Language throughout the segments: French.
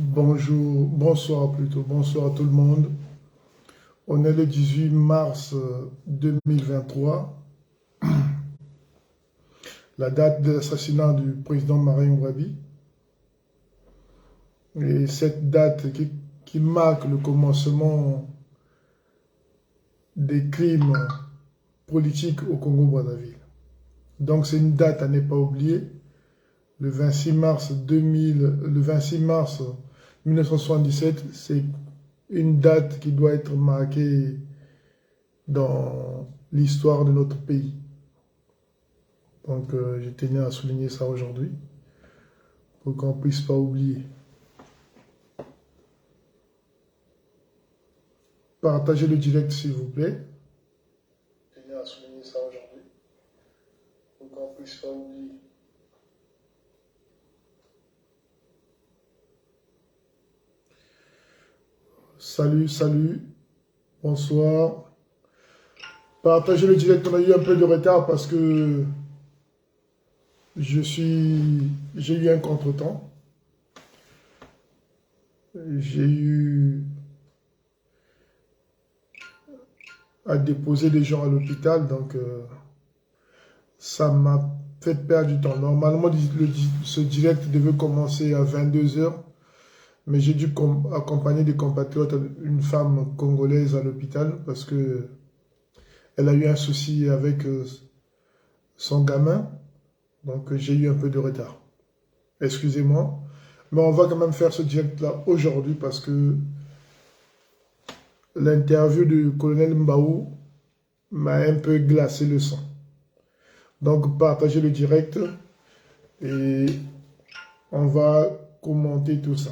Bonjour, bonsoir plutôt, bonsoir à tout le monde. On est le 18 mars 2023, la date de l'assassinat du président Marien Ouabi. Et cette date qui marque le commencement des crimes politiques au Congo-Brazzaville. Donc c'est une date à ne pas oublier. Le 26 mars 1977, c'est une date qui doit être marquée dans l'histoire de notre pays. Donc je tenais à souligner ça aujourd'hui pour qu'on ne puisse pas oublier. Partagez le direct s'il vous plaît. Je tenais à souligner ça aujourd'hui pour qu'on ne puisse pas oublier. Salut, salut, bonsoir. Partagez le direct, on a eu un peu de retard parce que j'ai eu un contretemps. J'ai eu à déposer des gens à l'hôpital, donc ça m'a fait perdre du temps. Normalement, ce direct devait commencer à 22 heures, mais j'ai dû accompagner des compatriotes, une femme congolaise à l'hôpital parce que elle a eu un souci avec son gamin, donc j'ai eu un peu de retard. Excusez-moi, mais on va quand même faire ce direct-là aujourd'hui parce que l'interview du colonel Mbaou m'a un peu glacé le sang. Donc partagez le direct et on va commenter tout ça.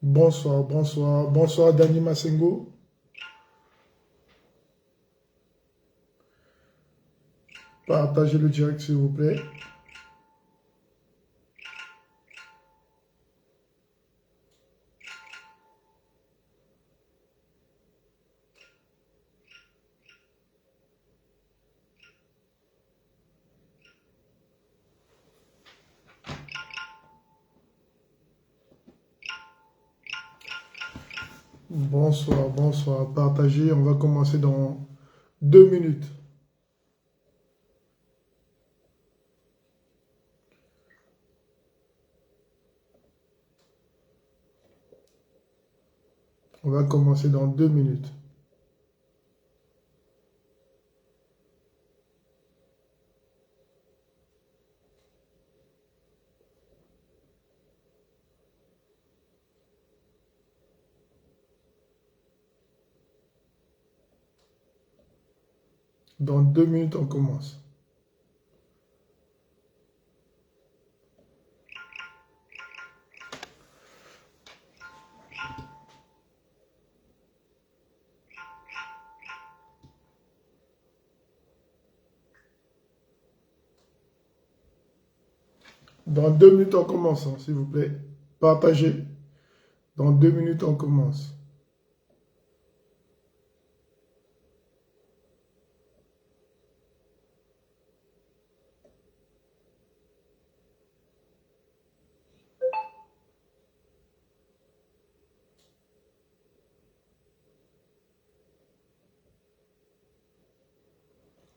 Bonsoir, bonsoir, bonsoir Dani Massengo. Partagez le direct s'il vous plaît. Bonsoir, bonsoir, partagez, on va commencer dans 2 minutes. On va commencer dans 2 minutes. Dans 2 minutes, on commence. Dans 2 minutes, on commence, hein, s'il vous plaît. Partagez. Dans 2 minutes, on commence.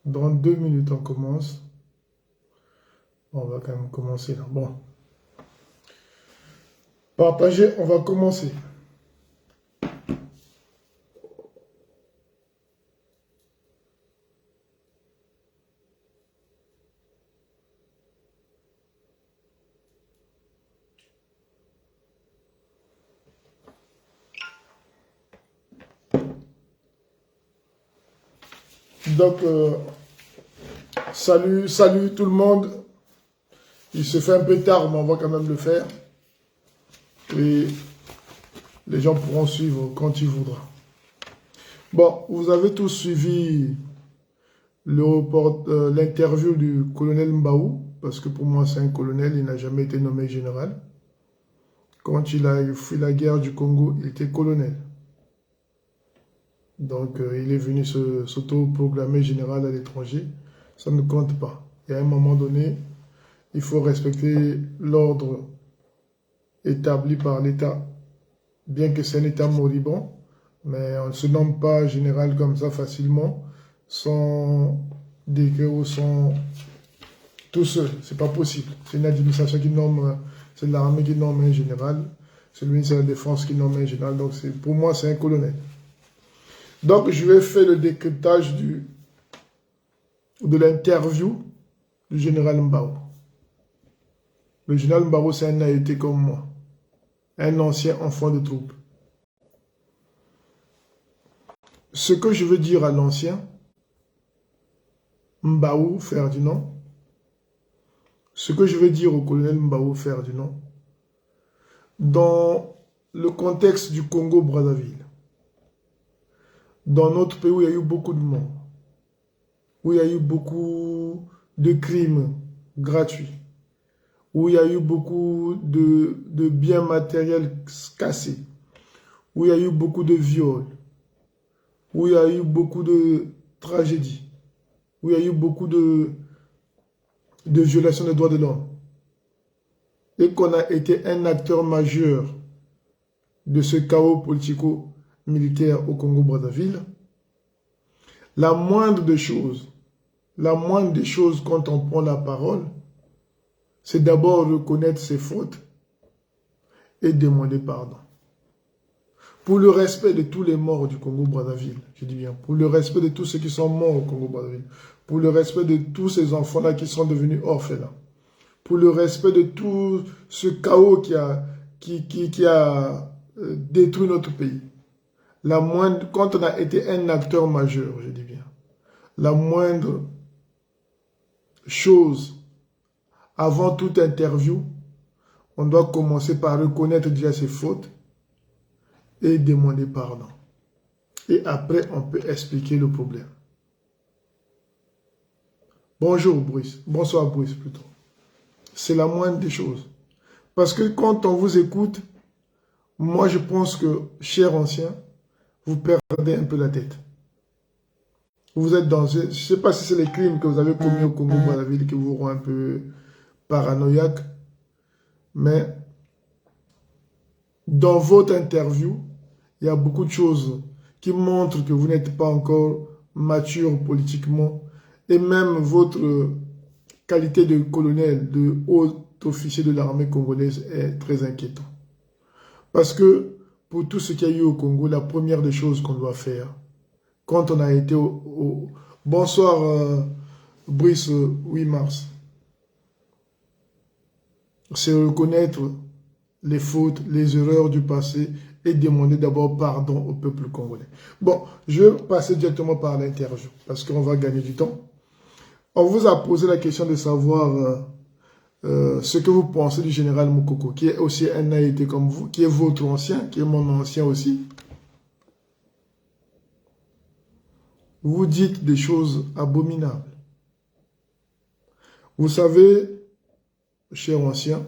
Dans 2 minutes, on commence. On va quand même commencer là. Bon. Partagez, on va commencer. Donc, salut, salut tout le monde. Il se fait un peu tard, mais on va quand même le faire. Et les gens pourront suivre quand ils voudront. Bon, vous avez tous suivi l'interview du colonel Mbaou, parce que pour moi c'est un colonel, il n'a jamais été nommé général. Quand il a fui la guerre du Congo, il était colonel. Donc il est venu s'auto-proclamer général à l'étranger. Ça ne compte pas. Et à un moment donné, il faut respecter l'ordre établi par l'État. Bien que c'est un État moribond, mais on ne se nomme pas général comme ça facilement, sans décret ou sans tout seul. C'est pas possible. C'est une administration qui nomme, c'est l'armée qui nomme un général, c'est le ministère de la Défense qui nomme un général. Donc pour moi, c'est un colonel. Donc je vais faire le décryptage de l'interview du général Mbao. Le général Mbao, c'est un Haïti comme moi, un ancien enfant de troupe. Ce que je veux dire à l'ancien Mbao Ferdinand, ce que je veux dire au colonel Mbao Ferdinand, dans le contexte du Congo-Brazzaville, dans notre pays où il y a eu beaucoup de morts, où il y a eu beaucoup de crimes gratuits, où il y a eu beaucoup de biens matériels cassés, où il y a eu beaucoup de viols, où il y a eu beaucoup de tragédies, où il y a eu beaucoup de violations des droits de l'homme, et qu'on a été un acteur majeur de ce chaos politico-militaire au Congo-Brazzaville, la moindre des choses quand on prend la parole, c'est d'abord reconnaître ses fautes et demander pardon. Pour le respect de tous les morts du Congo-Brazzaville, je dis bien, pour le respect de tous ceux qui sont morts au Congo-Brazzaville, pour le respect de tous ces enfants-là qui sont devenus orphelins, pour le respect de tout ce chaos qui a détruit notre pays. Quand on a été un acteur majeur, je dis bien, la moindre chose, avant toute interview, on doit commencer par reconnaître déjà ses fautes et demander pardon. Et après, on peut expliquer le problème. Bonjour Brice, bonsoir Brice plutôt. C'est la moindre des choses. Parce que quand on vous écoute, moi je pense que, chers anciens, vous perdez un peu la tête. Vous êtes dans... Je ne sais pas si c'est les crimes que vous avez commis au Congo-Brazzaville qui vous rend un peu paranoïaque, mais dans votre interview, il y a beaucoup de choses qui montrent que vous n'êtes pas encore mature politiquement, et même votre qualité de colonel, de haut officier de l'armée congolaise est très inquiétant. Parce que pour tout ce qu'il y a eu au Congo, la première des choses qu'on doit faire, quand on a été au... Bonsoir Brice 8 mars. C'est reconnaître les fautes, les erreurs du passé et demander d'abord pardon au peuple congolais. Bon, je vais passer directement par l'interview parce qu'on va gagner du temps. On vous a posé la question de savoir ce que vous pensez du général Moukoko, qui est aussi un Haïti comme vous, qui est votre ancien, qui est mon ancien aussi. Vous dites des choses abominables. Vous savez, cher ancien,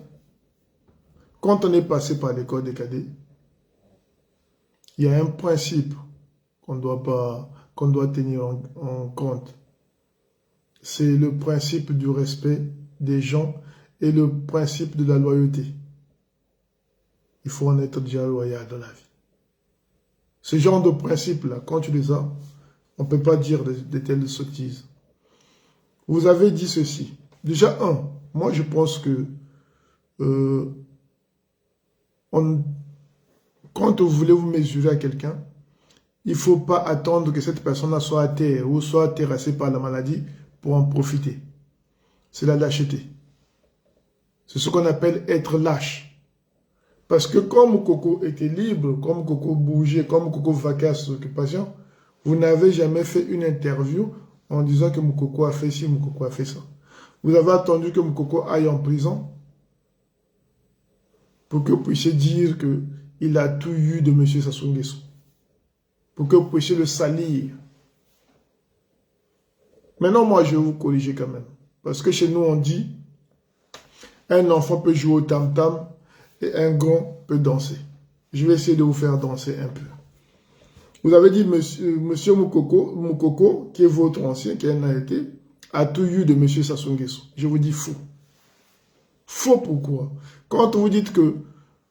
quand on est passé par l'école des cadets, il y a un principe qu'on doit tenir en compte. C'est le principe du respect des gens et le principe de la loyauté. Il faut en être déjà loyal dans la vie. Ce genre de principes-là, quand tu les as, on ne peut pas dire de telles sottises. Vous avez dit ceci. Déjà, moi je pense que quand vous voulez vous mesurer à quelqu'un, il ne faut pas attendre que cette personne soit à terre ou soit terrassée par la maladie pour en profiter. C'est la lâcheté. C'est ce qu'on appelle être lâche. Parce que comme Coco était libre, comme Coco bougeait, comme Coco vaquait à ses occupations, vous n'avez jamais fait une interview en disant que Moukoko a fait ci, Moukoko a fait ça. Vous avez attendu que Moukoko aille en prison pour que vous puissiez dire qu'il a tout eu de M. Sassou Nguesso. Pour que vous puissiez le salir. Maintenant, moi, je vais vous corriger quand même. Parce que chez nous, on dit, un enfant peut jouer au tam-tam et un grand peut danser. Je vais essayer de vous faire danser un peu. Vous avez dit, monsieur Moukoko, qui est votre ancien, qui a été, a tout eu de monsieur Sassou Nguesso. Je vous dis faux. Faux pourquoi? Quand vous dites que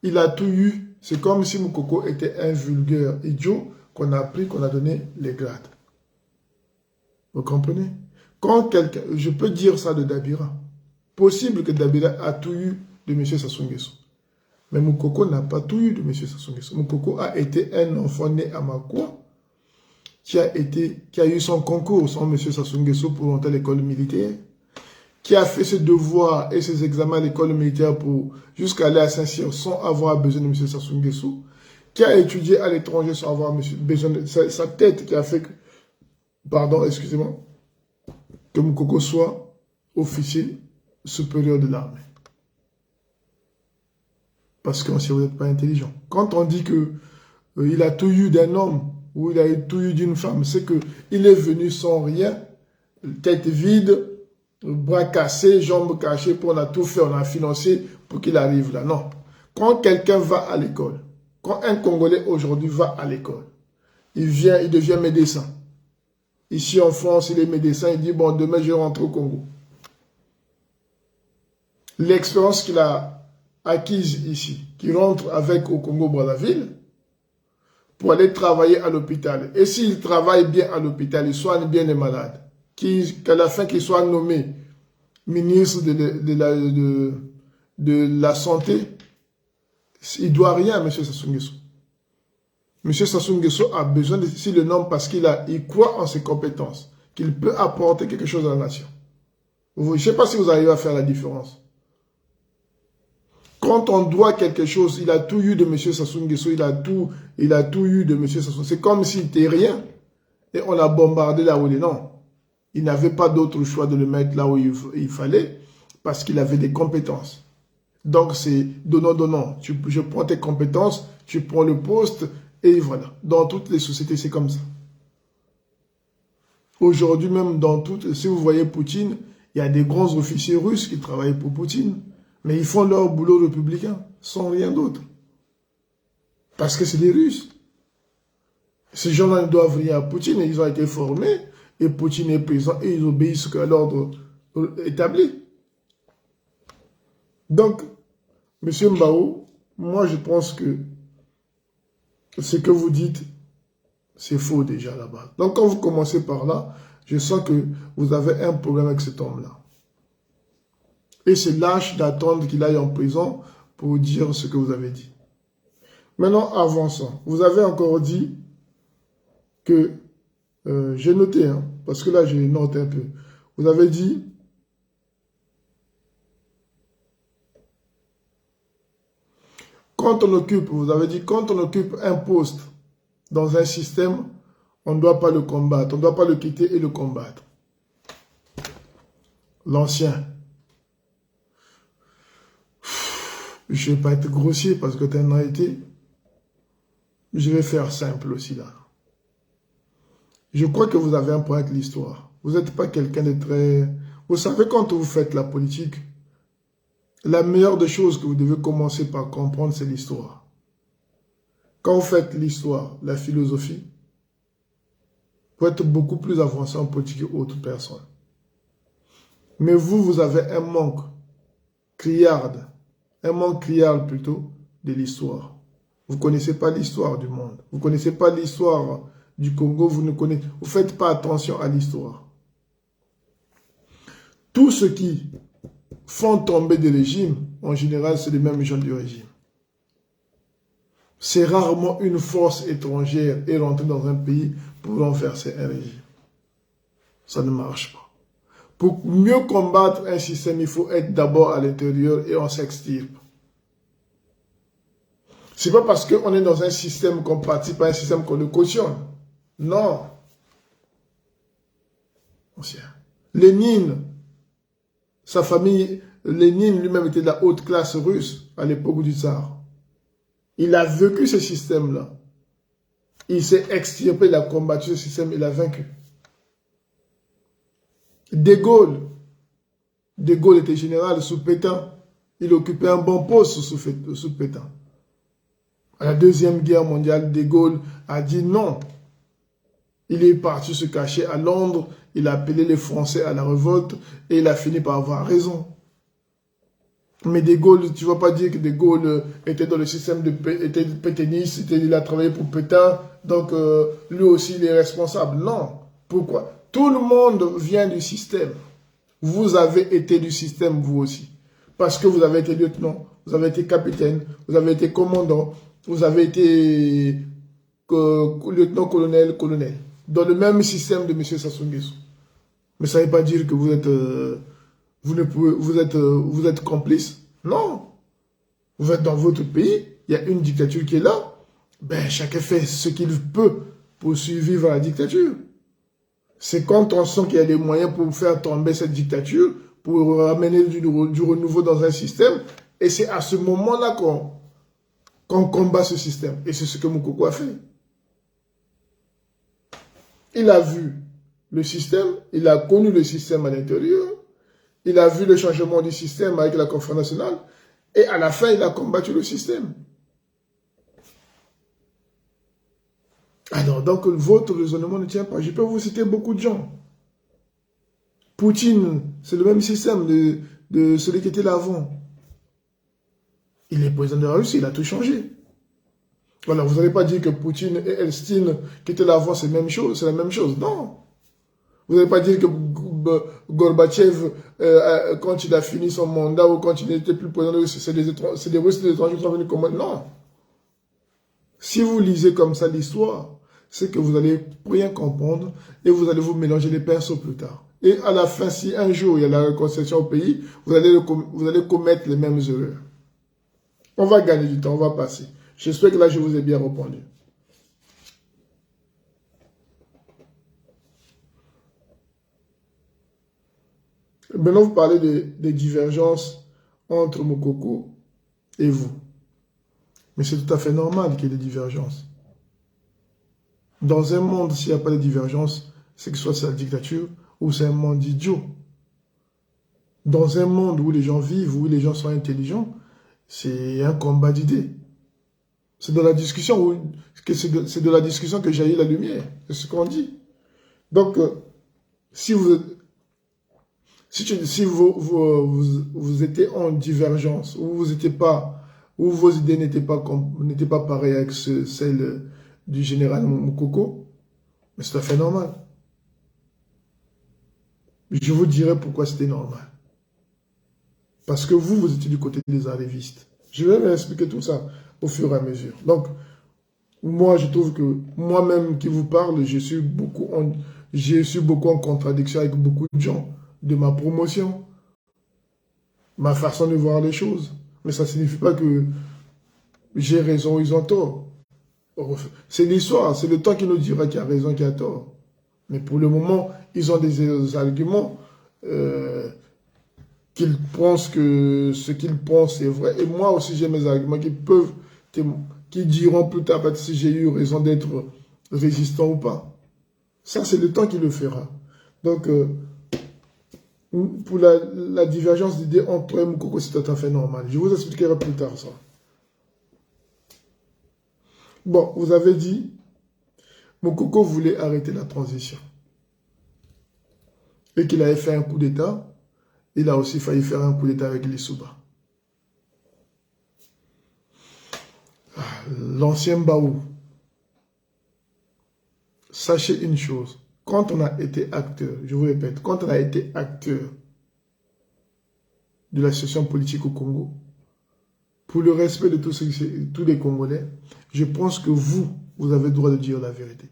il a tout eu, c'est comme si Moukoko était un vulgaire idiot qu'on a pris, qu'on a donné les grades. Vous comprenez? Quand quelqu'un, je peux dire ça de Dabira. Possible que Dabira a tout eu de M. Sassou Nguesso. Mais Moukoko n'a pas tout eu de M. Sassou Nguesso. Moukoko a été un enfant né à Makwa qui a eu son concours sans M. Sassou Nguesso pour entrer à l'école militaire, qui a fait ses devoirs et ses examens à l'école militaire pour jusqu'à aller à Saint-Cyr sans avoir besoin de M. Sassou Nguesso, qui a étudié à l'étranger sans avoir besoin de sa tête qui a fait que, pardon, excusez-moi, que Moukoko soit officier supérieur de l'armée. Parce que si vous n'êtes pas intelligent. Quand on dit que il a tout eu d'un homme ou il a tout eu d'une femme, c'est qu'il est venu sans rien, tête vide, bras cassés, jambes cachées, puis on a tout fait, on a financé pour qu'il arrive là. Non. Quand quelqu'un va à l'école, quand un Congolais aujourd'hui va à l'école, il devient médecin. Ici en France, il est médecin, il dit, bon, demain je rentre au Congo. L'expérience qu'il a acquise ici, qu'il rentre avec au Congo-Brazzaville, pour aller travailler à l'hôpital. Et s'il travaille bien à l'hôpital, il soigne bien les malades, qu'à la fin qu'il soit nommé ministre de la Santé, il ne doit rien à M. Sassou Nguesso. M. Sassou Nguesso a besoin de s'il le nomme parce qu'il croit en ses compétences, qu'il peut apporter quelque chose à la nation. Je ne sais pas si vous arrivez à faire la différence. Quand on doit quelque chose, il a tout eu de M. Sassou Nguesso, il a tout eu de M. Sassou. C'est comme s'il n'était rien et on l'a bombardé là où il est. Non. Il n'avait pas d'autre choix de le mettre là où il fallait parce qu'il avait des compétences. Donc c'est donnant. Je prends tes compétences, tu prends le poste et voilà. Dans toutes les sociétés, c'est comme ça. Aujourd'hui même, si vous voyez Poutine, il y a des grands officiers russes qui travaillent pour Poutine. Mais ils font leur boulot républicain, sans rien d'autre. Parce que c'est des Russes. Ces gens-là ne doivent rien à Poutine, ils ont été formés, et Poutine est présent, et ils obéissent à l'ordre établi. Donc, M. Mbao, moi je pense que ce que vous dites, c'est faux déjà là-bas. Donc quand vous commencez par là, je sens que vous avez un problème avec cet homme-là. Et c'est lâche d'attendre qu'il aille en prison pour dire ce que vous avez dit. Maintenant, avançons. Vous avez encore dit que, j'ai noté, hein, parce que là, j'ai noté un peu. Vous avez dit, vous avez dit, quand on occupe un poste dans un système, on ne doit pas le combattre, on ne doit pas le quitter et le combattre. L'ancien. Je ne vais pas être grossier parce que tu en as été. Je vais faire simple aussi là. Je crois que vous avez un point avec l'histoire. Vous n'êtes pas quelqu'un de très... Vous savez, quand vous faites la politique, la meilleure des choses que vous devez commencer par comprendre, c'est l'histoire. Quand vous faites l'histoire, la philosophie, vous êtes beaucoup plus avancé en politique que d'autres personnes. Mais vous avez un manque criard plutôt de l'histoire. Vous ne connaissez pas l'histoire du monde. Vous ne connaissez pas l'histoire du Congo. Vous ne faites pas attention à l'histoire. Tous ceux qui font tomber des régimes, en général, c'est les mêmes gens du régime. C'est rarement une force étrangère est rentrée dans un pays pour renverser un régime. Ça ne marche pas. Pour mieux combattre un système, il faut être d'abord à l'intérieur et on s'extirpe. Ce n'est pas parce qu'on est dans un système qu'on participe à un système qu'on le cautionne. Non. Lénine, sa famille, Lénine lui-même était de la haute classe russe à l'époque du tsar. Il a vécu ce système-là. Il s'est extirpé, il a combattu ce système, il a vaincu. De Gaulle. De Gaulle était général sous Pétain. Il occupait un bon poste sous Pétain. À la Deuxième Guerre mondiale, De Gaulle a dit non. Il est parti se cacher à Londres. Il a appelé les Français à la révolte et il a fini par avoir raison. Mais De Gaulle, tu ne vas pas dire que De Gaulle était dans le système était pétainiste, il a travaillé pour Pétain, donc lui aussi il est responsable. Non. Pourquoi? Tout le monde vient du système. Vous avez été du système, vous aussi. Parce que vous avez été lieutenant, vous avez été capitaine, vous avez été commandant, vous avez été lieutenant-colonel, colonel. Dans le même système de M. Sassou Nguesso. Mais ça ne veut pas dire que vous êtes... vous êtes complice. Non. Vous êtes dans votre pays, il y a une dictature qui est là. Ben, chacun fait ce qu'il peut pour survivre à la dictature. C'est quand on sent qu'il y a des moyens pour faire tomber cette dictature, pour ramener du renouveau dans un système. Et c'est à ce moment-là qu'on combat ce système. Et c'est ce que Moukoko a fait. Il a vu le système, il a connu le système à l'intérieur. Il a vu le changement du système avec la conférence nationale et à la fin, il a combattu le système. Alors, donc, votre raisonnement ne tient pas. Je peux vous citer beaucoup de gens. Poutine, c'est le même système de celui qui était là avant. Il est président de la Russie, il a tout changé. Voilà, vous n'allez pas dire que Poutine et Elstine qui étaient là avant, c'est la même chose. Non. Vous n'allez pas dire que Gorbatchev, quand il a fini son mandat ou quand il n'était plus président de Russie, c'est des Russes, des étrangers qui sont venus comme... Non. Si vous lisez comme ça l'histoire, c'est que vous allez rien comprendre et vous allez vous mélanger les pinceaux plus tard. Et à la fin, si un jour il y a la réconciliation au pays, vous allez commettre les mêmes erreurs. On va gagner du temps, on va passer. J'espère que là, je vous ai bien répondu. Maintenant, vous parlez des divergences entre Moukoko et vous. Mais c'est tout à fait normal qu'il y ait des divergences. Dans un monde, s'il n'y a pas de divergences, c'est que soit c'est la dictature ou c'est un monde idiot. Dans un monde où les gens vivent, où les gens sont intelligents, c'est un combat d'idées. C'est de la discussion que jaillit la lumière. C'est ce qu'on dit. Donc, si vous étiez en divergence, ou vos idées n'étaient pas pareilles avec celles du général Moukoko, mais c'est tout à fait normal. Je vous dirai pourquoi c'était normal. Parce que vous étiez du côté des arrivistes. Je vais vous expliquer tout ça au fur et à mesure. Donc, moi, je trouve que moi-même qui vous parle, je suis beaucoup en contradiction avec beaucoup de gens de ma promotion, ma façon de voir les choses. Mais ça ne signifie pas que j'ai raison ou ils ont tort. C'est l'histoire, c'est le temps qui nous dira qui a raison, qui a tort. Mais pour le moment, ils ont des arguments qu'ils pensent que ce qu'ils pensent est vrai. Et moi aussi, j'ai mes arguments qui diront plus tard si j'ai eu raison d'être résistant ou pas. Ça, c'est le temps qui le fera. Donc, pour la divergence d'idées entre toi et Moukoko, c'est tout à fait normal. Je vous expliquerai plus tard ça. Bon, vous avez dit, Moukoko voulait arrêter la transition. Et qu'il avait fait un coup d'État. Il a aussi failli faire un coup d'État avec les Souba. L'ancien Baou. Sachez une chose. Quand on a été acteur, je vous répète, quand on a été acteur de la situation politique au Congo, pour le respect de tous les Congolais, je pense que vous avez le droit de dire la vérité.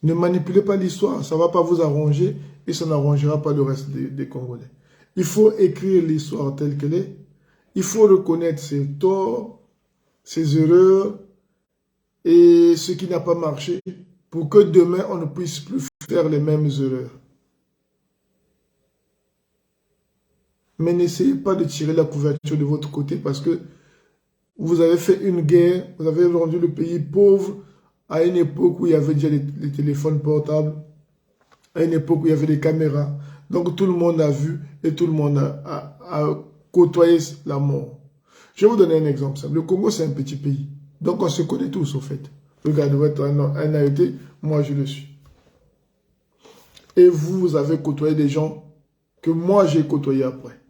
Ne manipulez pas l'histoire, ça ne va pas vous arranger et ça n'arrangera pas le reste des Congolais. Il faut écrire l'histoire telle qu'elle est. Il faut reconnaître ses torts, ses erreurs et ce qui n'a pas marché pour que demain, on ne puisse plus faire les mêmes erreurs. Mais n'essayez pas de tirer la couverture de votre côté parce que vous avez fait une guerre, vous avez rendu le pays pauvre à une époque où il y avait déjà les téléphones portables. à une époque où il y avait des caméras. Donc tout le monde a vu et tout le monde a côtoyé la mort. Je vais vous donner un exemple. Le Congo, c'est un petit pays. Donc on se connaît tous, au fait. Regardez, vous êtes un AET, moi je le suis. Et vous avez côtoyé des gens que moi j'ai côtoyés après,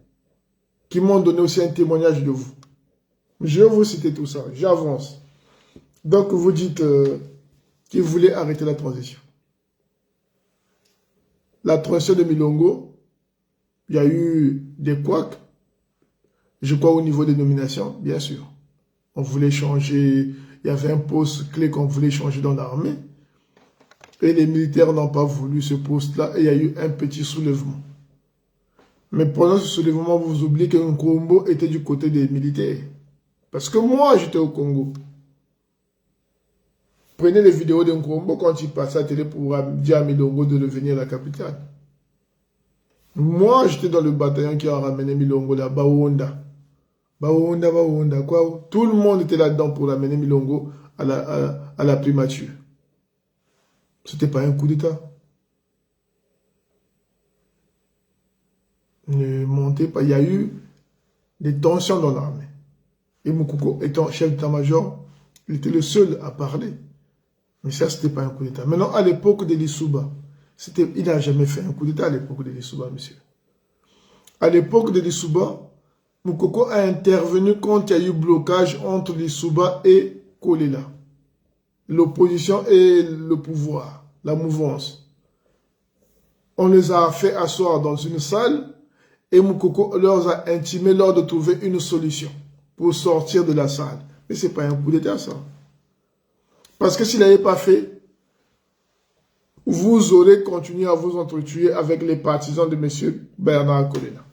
qui m'ont donné aussi un témoignage de vous. Je vais vous citer tout ça, j'avance. Donc vous dites qu'ils voulaient arrêter la transition. La transition de Milongo, il y a eu des couacs, je crois au niveau des nominations, bien sûr. On voulait changer, il y avait un poste clé qu'on voulait changer dans l'armée. Et les militaires n'ont pas voulu ce poste-là et il y a eu un petit soulèvement. Mais pendant ce soulèvement, vous oubliez que Nkombo était du côté des militaires. Parce que moi, j'étais au Congo. Prenez les vidéos de Nkombo quand il passait à la télé pour dire à Milongo de devenir la capitale. Moi, j'étais dans le bataillon qui a ramené Milongo là, Baonda. Baonda, quoi. Tout le monde était là-dedans pour ramener Milongo à la primature. C'était pas un coup d'État. Ne montez pas. Il y a eu des tensions dans l'armée. Et Moukoko, étant chef d'état-major, il était le seul à parler. Mais ça, c'était pas un coup d'État. Maintenant, à l'époque de Lissouba, il n'a jamais fait un coup d'État à l'époque de Lissouba, monsieur. À l'époque de Lissouba, Moukoko a intervenu quand il y a eu blocage entre Lissouba et Kolela. L'opposition et le pouvoir, la mouvance. On les a fait asseoir dans une salle et Moukoko leur a intimé lors de trouver une solution pour sortir de la salle. Mais ce n'est pas un coup d'État, ça. Parce que s'il n'avait pas fait, vous aurez continué à vous entretuer avec les partisans de M. Bernard Kolela.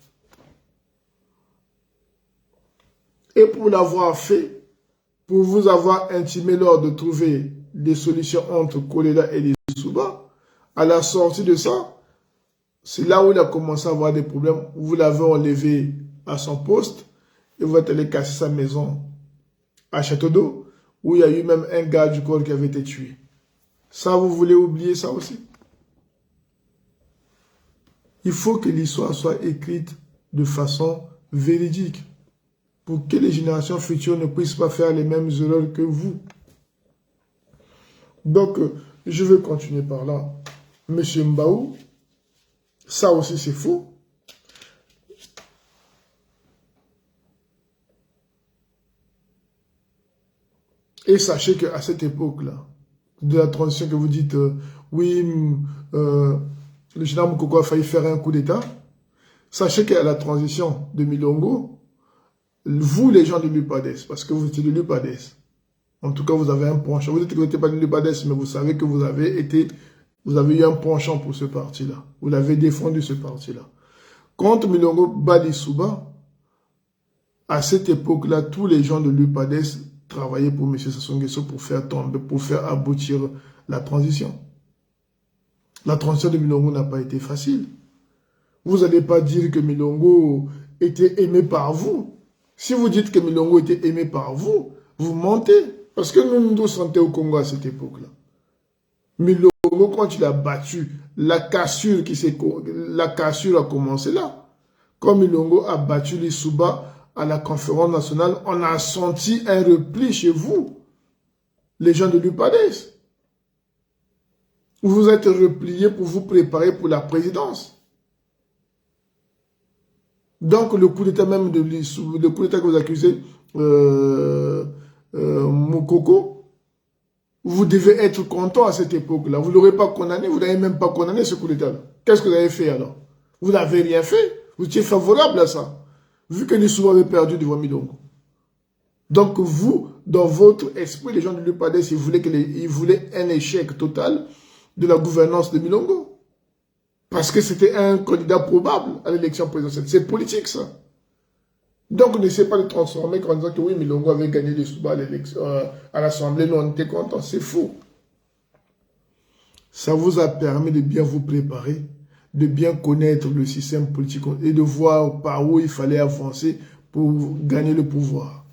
Et pour l'avoir fait, pour vous avoir intimé lors de trouver des solutions entre Kolela et Lissouba, à la sortie de ça, c'est là où il a commencé à avoir des problèmes. Vous l'avez enlevé à son poste et vous êtes allé casser sa maison à Château d'Eau, où il y a eu même un gars du corps qui avait été tué. Ça, vous voulez oublier ça aussi? Il faut que l'histoire soit écrite de façon véridique pour que les générations futures ne puissent pas faire les mêmes erreurs que vous. Donc, je vais continuer par là. Monsieur Mbaou, ça aussi c'est faux. Et sachez qu'à cette époque-là, de la transition que vous dites, oui, le général Moukoko a failli faire un coup d'État. Sachez qu'à la transition de Milongo, vous les gens de l'UPADES, parce que vous étiez de l'UPADES, en tout cas vous avez un penchant, vous n'étiez pas de l'UPADES, mais vous savez que vous avez eu un penchant pour ce parti-là. Vous l'avez défendu ce parti-là. Contre Milongo Badisouba, à cette époque-là, tous les gens de l'UPADES travaillaient pour M. Sassou Nguesso pour faire tomber, pour faire aboutir la transition. La transition de Milongo n'a pas été facile. Vous n'allez pas dire que Milongo était aimé par vous. Si vous dites que Milongo était aimé par vous, vous mentez. Parce que nous nous sentons au Congo à cette époque-là. Milongo, quand il a battu, la cassure a commencé là. Quand Milongo a battu Lissouba à la conférence nationale, on a senti un repli chez vous, les gens de l'UPADES. Vous vous êtes repliés pour vous préparer pour la présidence. Donc le coup d'état même de Lissouba, le coup d'état que vous accusez Moukoko, vous devez être content à cette époque-là. Vous ne l'aurez pas condamné, vous n'avez même pas condamné ce coup d'état-là. Qu'est-ce que vous avez fait alors? Vous n'avez rien fait. Vous étiez favorable à ça. Vu que Lissouba avait perdu devant Milongo. Donc vous, dans votre esprit, les gens de l'UPADES, ils voulaient un échec total de la gouvernance de Milongo. Parce que c'était un candidat probable à l'élection présidentielle. C'est politique, ça. Donc, n'essayez pas de transformer en disant que oui, Milongo avait gagné Lissouba à l'Assemblée. Nous, on était contents. C'est faux. Ça vous a permis de bien vous préparer, de bien connaître le système politique et de voir par où il fallait avancer pour gagner le pouvoir.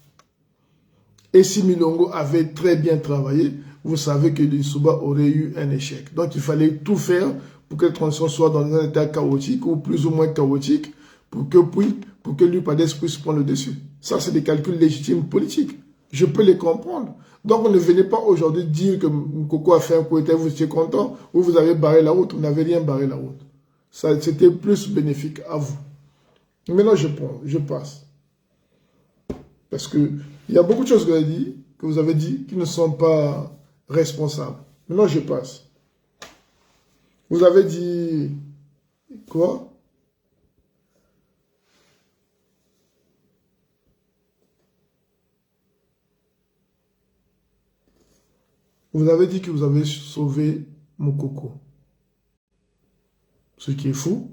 Et si Milongo avait très bien travaillé, vous savez que Lissouba aurait eu un échec. Donc, il fallait tout faire pour que la transition soit dans un état chaotique ou plus ou moins chaotique pour que l'UPADES puisse prendre le dessus. Ça, c'est des calculs légitimes politiques. Je peux les comprendre. Donc, ne venez pas aujourd'hui dire que Moukoko a fait un coup d'État, vous étiez content, ou vous avez barré la route. Vous n'avez rien barré la route. Ça, c'était plus bénéfique à vous. Maintenant, je passe. Parce que il y a beaucoup de choses que vous avez dit qui ne sont pas responsables. Maintenant, je passe. Vous avez dit quoi? Vous avez dit que vous avez sauvé Moukoko. Ce qui est fou.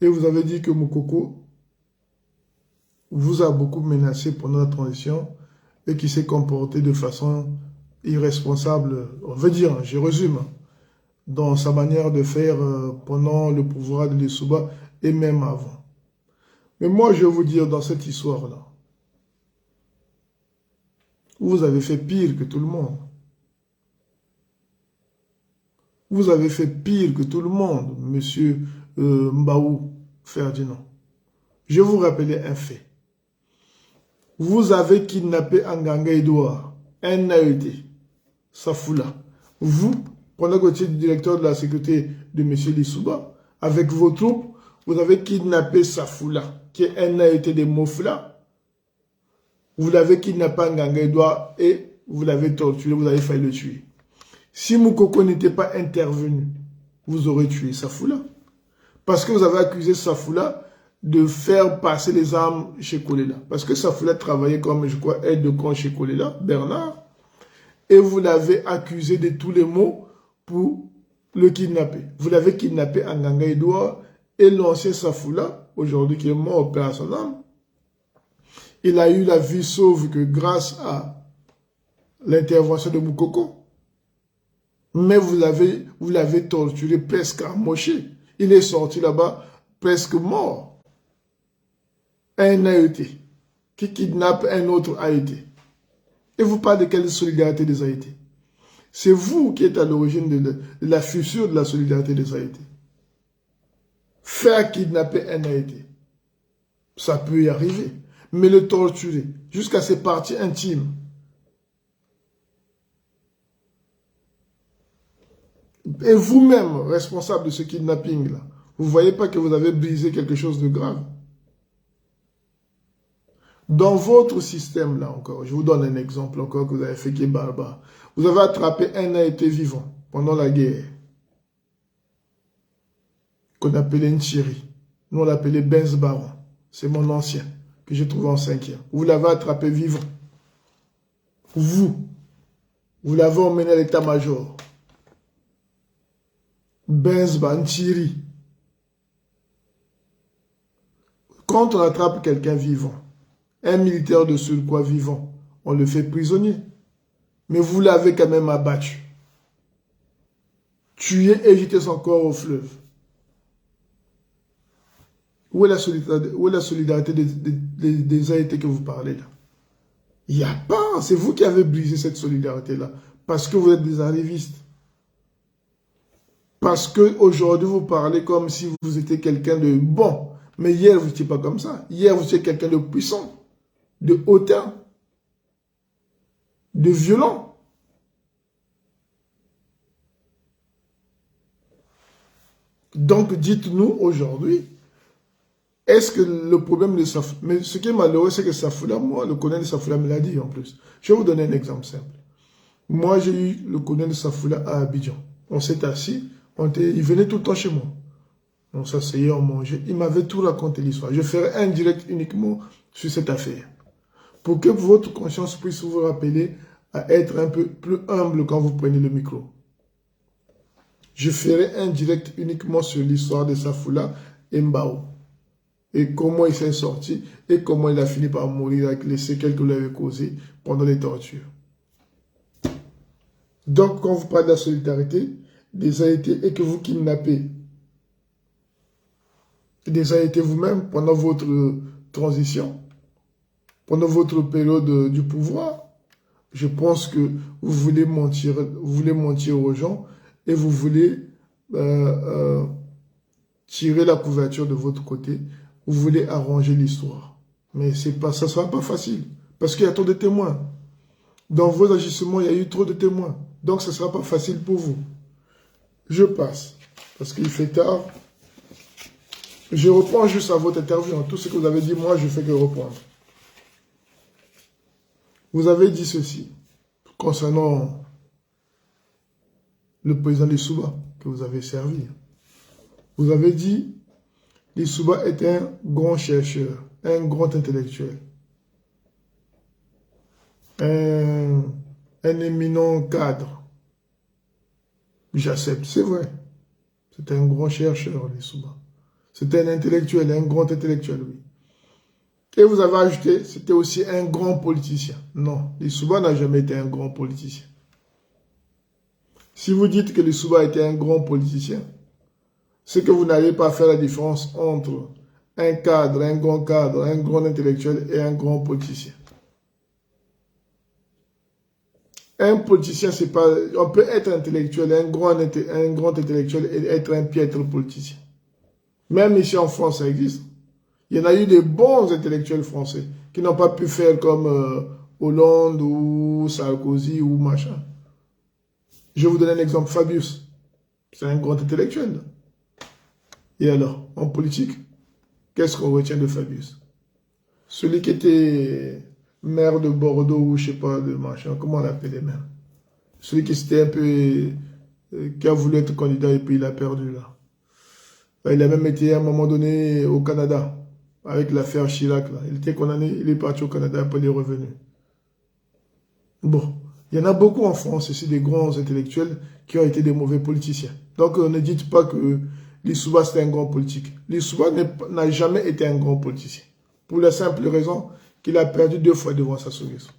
Et vous avez dit que Moukoko vous a beaucoup menacé pendant la transition et qui s'est comporté de façon irresponsable, on veut dire, je résume, dans sa manière de faire pendant le pouvoir de Lissouba et même avant. Mais moi, je vais vous dire dans cette histoire-là, vous avez fait pire que tout le monde. Vous avez fait pire que tout le monde, monsieur Mbaou Ferdinand. Je vais vous rappeler un fait. Vous avez kidnappé Anganga Edouard, un AET, Safoula. Vous, pendant que vous étiez directeur de la sécurité de M. Lissouba, avec vos troupes, vous avez kidnappé Safoula, qui est un AET de Mofla. Vous l'avez kidnappé Anganga Edouard et vous l'avez torturé, vous avez failli le tuer. Si Moukoko n'était pas intervenu, vous aurez tué Safoula. Parce que vous avez accusé Safoula de faire passer les armes chez Kolela. Parce que Safoula travaillait comme, je crois, aide de camp chez Kolela, Bernard. Et vous l'avez accusé de tous les maux pour le kidnapper. Vous l'avez kidnappé à Nganga Edouard et l'ancien Safoula, aujourd'hui qui est mort au père à son âme. Il a eu la vie sauve que grâce à l'intervention de Moukoko. Mais vous l'avez torturé presque amoché. Il est sorti là-bas presque mort. Un AET qui kidnappe un autre AET. Et vous parlez de quelle solidarité des AET? C'est vous qui êtes à l'origine de la fissure de la solidarité des AET. Faire kidnapper un AET, ça peut y arriver. Mais le torturer jusqu'à ses parties intimes. Et vous-même, responsable de ce kidnapping-là, vous ne voyez pas que vous avez brisé quelque chose de grave? Dans votre système-là encore, je vous donne un exemple encore que vous avez fait qui est barbare. Vous avez attrapé un AET vivant pendant la guerre, qu'on appelait Nchiri. Nous, on l'appelait Benz Baron. C'est mon ancien, que j'ai trouvé en 5e. Vous l'avez attrapé vivant. Vous l'avez emmené à l'état-major. Benz Baron, Nchiri. Quand on attrape quelqu'un vivant, un militaire de surcroît vivant, on le fait prisonnier. Mais vous l'avez quand même abattu. Tué et jeté son corps au fleuve. Où est la solidarité des AET que vous parlez là? Il n'y a pas. C'est vous qui avez brisé cette solidarité-là. Parce que vous êtes des arrivistes. Parce qu'aujourd'hui, vous parlez comme si vous étiez quelqu'un de bon. Mais hier, vous n'étiez pas comme ça. Hier, vous étiez quelqu'un de puissant, de hautain, de violent. Donc, dites-nous aujourd'hui, est-ce que le problème de Safoula... Mais ce qui est malheureux, c'est que Safoula, moi, le colonel de Safoula me l'a dit en plus. Je vais vous donner un exemple simple. Moi, j'ai eu le colonel de Safoula à Abidjan. On s'est assis, il venait tout le temps chez moi. On s'asseyait, on mangeait. Il m'avait tout raconté l'histoire. Je ferai un direct uniquement sur cette affaire. Pour que votre conscience puisse vous rappeler à être un peu plus humble quand vous prenez le micro. Je ferai un direct uniquement sur l'histoire de Safoula et Mbao. Et comment il s'est sorti et comment il a fini par mourir avec les séquelles que vous l'avez causées pendant les tortures. Donc, quand vous parlez de la solidarité des AET et que vous kidnappez des AET vous-même pendant votre transition, pendant votre période du pouvoir, je pense que vous voulez mentir aux gens et vous voulez tirer la couverture de votre côté. Vous voulez arranger l'histoire. Mais ça ne sera pas facile. Parce qu'il y a trop de témoins. Dans vos agissements, il y a eu trop de témoins. Donc, ce ne sera pas facile pour vous. Je passe. Parce qu'il fait tard. Je reprends juste à votre interview. Tout ce que vous avez dit, moi, je fais que reprendre. Vous avez dit ceci concernant le président Lissouba que vous avez servi. Vous avez dit Lissouba est un grand chercheur, un grand intellectuel, un éminent cadre. J'accepte, c'est vrai. C'est un grand chercheur, Lissouba. C'était un intellectuel, un grand intellectuel, oui. Et vous avez ajouté, c'était aussi un grand politicien. Non, Lissouba n'a jamais été un grand politicien. Si vous dites que Lissouba était un grand politicien, c'est que vous n'allez pas faire la différence entre un cadre, un grand intellectuel et un grand politicien. Un politicien, c'est pas... On peut être intellectuel, un grand intellectuel et être un piètre politicien. Même ici en France, ça existe. Il y en a eu des bons intellectuels français qui n'ont pas pu faire comme Hollande ou Sarkozy ou machin. Je vais vous donner un exemple, Fabius. C'est un grand intellectuel. Et alors, en politique, qu'est-ce qu'on retient de Fabius? Celui qui était maire de Bordeaux ou je sais pas, de machin, comment on l'appelle les maires? Celui qui s'était un peu... qui a voulu être candidat et puis il a perdu là. Il a même été à un moment donné au Canada, avec l'affaire Chirac là. Il était condamné, il est parti au Canada, après il est revenu. Bon, il y en a beaucoup en France, ici, des grands intellectuels qui ont été des mauvais politiciens. Donc ne dites pas que Lissouba c'était un grand politique. Lissouba n'a jamais été un grand politicien. Pour la simple raison qu'il a perdu 2 fois devant Sassou Nguesso.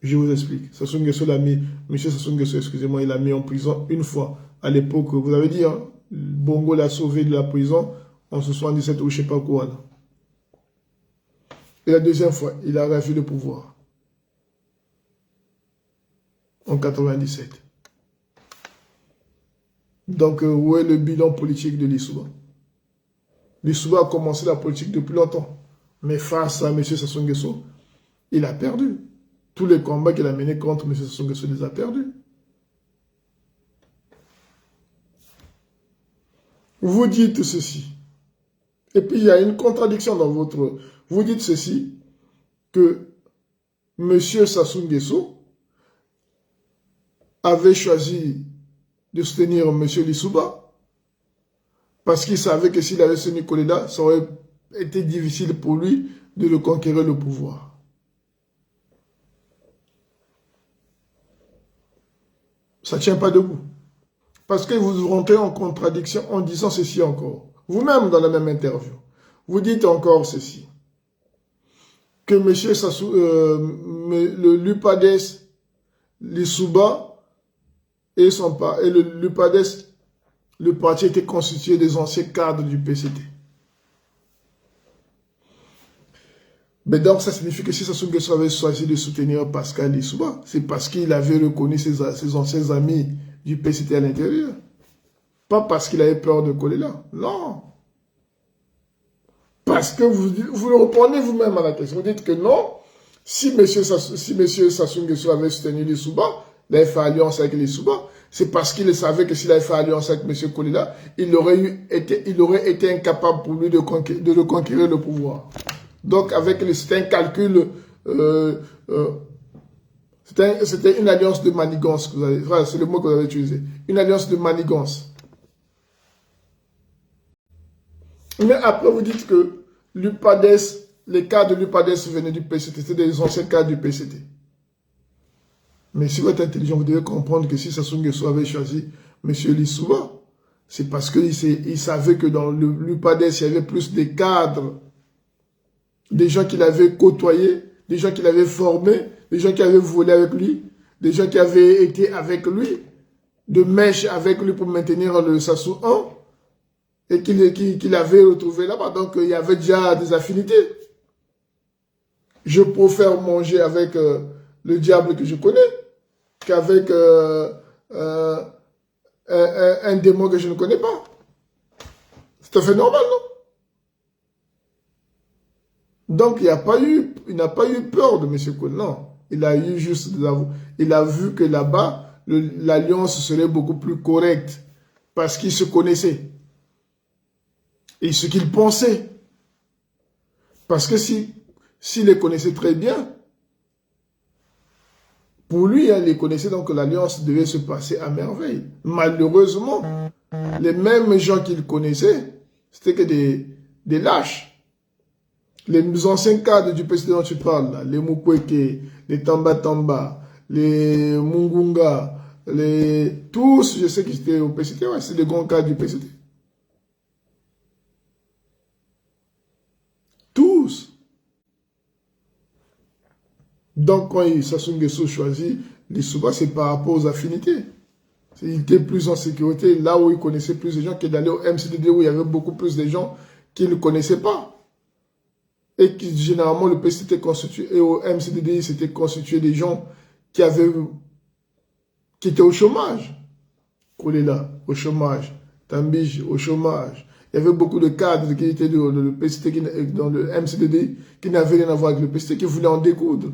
Je vous explique. Sassou Nguesso l'a mis, monsieur Sassou Nguesso, excusez-moi, il l'a mis en prison 1 fois. À l'époque, vous avez dit, hein, Bongo l'a sauvé de la prison en 77 ou je ne sais pas quoi. Là. Et la 2e fois, il a ravi le pouvoir. En 97. Donc, où est le bilan politique de Lissouba? Lissouba a commencé la politique depuis longtemps. Mais face à M. Sassou Nguesso, il a perdu. Tous les combats qu'il a menés contre M. Sassou Nguesso, il les a perdus. Vous dites ceci. Et puis, il y a une contradiction dans votre... Vous dites ceci, que M. Sassou Nguesso avait choisi de soutenir M. Lissouba parce qu'il savait que s'il avait soutenu Koléda, ça aurait été difficile pour lui de le conquérir le pouvoir. Ça ne tient pas debout. Parce que vous rentrez en contradiction en disant ceci encore. Vous-même dans la même interview. Vous dites encore ceci. Que M. Sassou, le Lupades Lissouba et le Lupades, le parti était constitué des anciens cadres du PCT. Mais donc, ça signifie que si Sassou Nguesso avait choisi de soutenir Pascal Lissouba, c'est parce qu'il avait reconnu ses anciens amis du PCT à l'intérieur. Pas parce qu'il avait peur de coller là. Non. Parce que vous le reprenez vous-même à la question. Vous dites que non, si M. Sassou Nguesso avait soutenu Lissouba, il avait fait alliance avec Lissouba, c'est parce qu'il savait que s'il avait fait alliance avec M. Koléda, il aurait été incapable pour lui de le conquérir le pouvoir. Donc, c'était un calcul, c'était une alliance de manigance. C'est le mot que vous avez utilisé. Une alliance de manigance. Mais après, vous dites que l'UPADES, les cadres de l'UPADES venaient du PCT, c'était des anciens cadres du PCT. Mais si vous êtes intelligent, vous devez comprendre que si Sassou Nguesso avait choisi M. Lissouba, c'est parce qu'il savait que dans l'UPADES, il y avait plus des cadres, des gens qu'il avait côtoyés, des gens qu'il avait formés, des gens qui avaient volé avec lui, des gens qui avaient été avec lui, de mèche avec lui pour maintenir le Sassou 1, et qu'il avait retrouvé là-bas. Donc, il y avait déjà des affinités. Je préfère manger avec le diable que je connais qu'avec un démon que je ne connais pas. C'est tout à fait normal, non? Donc, il n'a pas eu peur de M. Kohl, non. Il a eu juste, il a vu que là-bas, l'alliance serait beaucoup plus correcte parce qu'il se connaissait et ce qu'il pensait. Parce que s'il les connaissait très bien, pour lui, il les connaissait, donc l'alliance devait se passer à merveille. Malheureusement, les mêmes gens qu'il connaissait, c'était que des lâches. Les anciens cadres du PCT dont tu parles, là, les Mukwege, les Tamba Tamba, les Mungunga, tous, je sais qu'ils étaient au PCT, ouais, c'est des grands cadres du PCT. Tous. Donc, quand Sassou Nguesso choisit les Souba, c'est par rapport aux affinités. Il était plus en sécurité là où il connaissait plus de gens que d'aller au MCDD où il y avait beaucoup plus de gens qu'il ne connaissait pas. Et qui, généralement, le PC était constitué, et au MCDD, c'était constitué des gens qui étaient au chômage. Kolela, au chômage. Tambige, au chômage. Il y avait beaucoup de cadres qui étaient dans le PCT, dans le MCDD, qui n'avaient rien à voir avec le PCT, qui voulaient en découdre.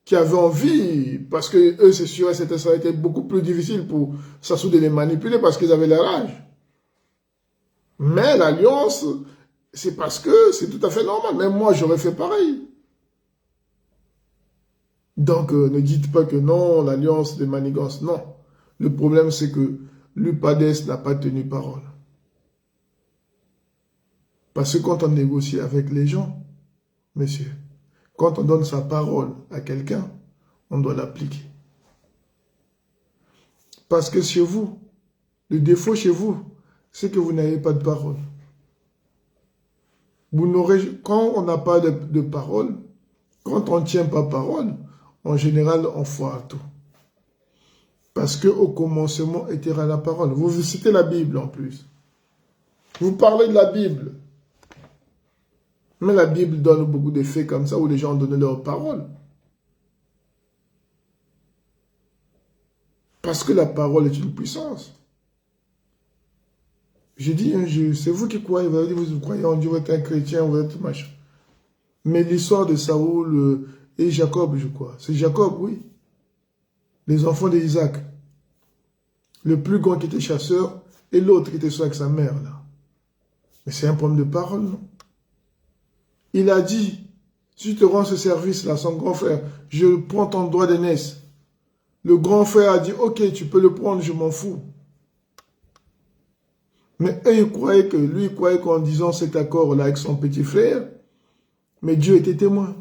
Qui avaient envie, parce que eux, c'est sûr, ça aurait été beaucoup plus difficile pour Sassou de les manipuler parce qu'ils avaient la rage. Mais l'alliance, c'est parce que c'est tout à fait normal. Même moi, j'aurais fait pareil. Donc, ne dites pas que non, l'alliance des manigances, non. Le problème, c'est que l'UPADES n'a pas tenu parole. Parce que quand on négocie avec les gens, messieurs, quand on donne sa parole à quelqu'un, on doit l'appliquer. Parce que chez vous, le défaut chez vous, c'est que vous n'avez pas de parole. Quand on n'a pas de parole, quand on ne tient pas parole, en général, on foire tout. Parce qu'au commencement était la parole. Vous citez la Bible en plus. Vous parlez de la Bible. Mais la Bible donne beaucoup de faits comme ça où les gens ont donné leur parole. Parce que la parole est une puissance. J'ai dit, c'est vous qui croyez, vous croyez en Dieu, vous êtes un chrétien, vous êtes machin. Mais l'histoire de Saoul et Jacob, je crois. C'est Jacob, oui. Les enfants d'Isaac. Le plus grand qui était chasseur et l'autre qui était seul avec sa mère, là. Mais c'est un problème de parole, non? Il a dit, si tu te rends ce service-là, son grand frère, je prends ton droit d'aînesse. Le grand frère a dit, ok, tu peux le prendre, je m'en fous. Mais eux, il croyait qu'en disant cet accord-là avec son petit frère, mais Dieu était témoin.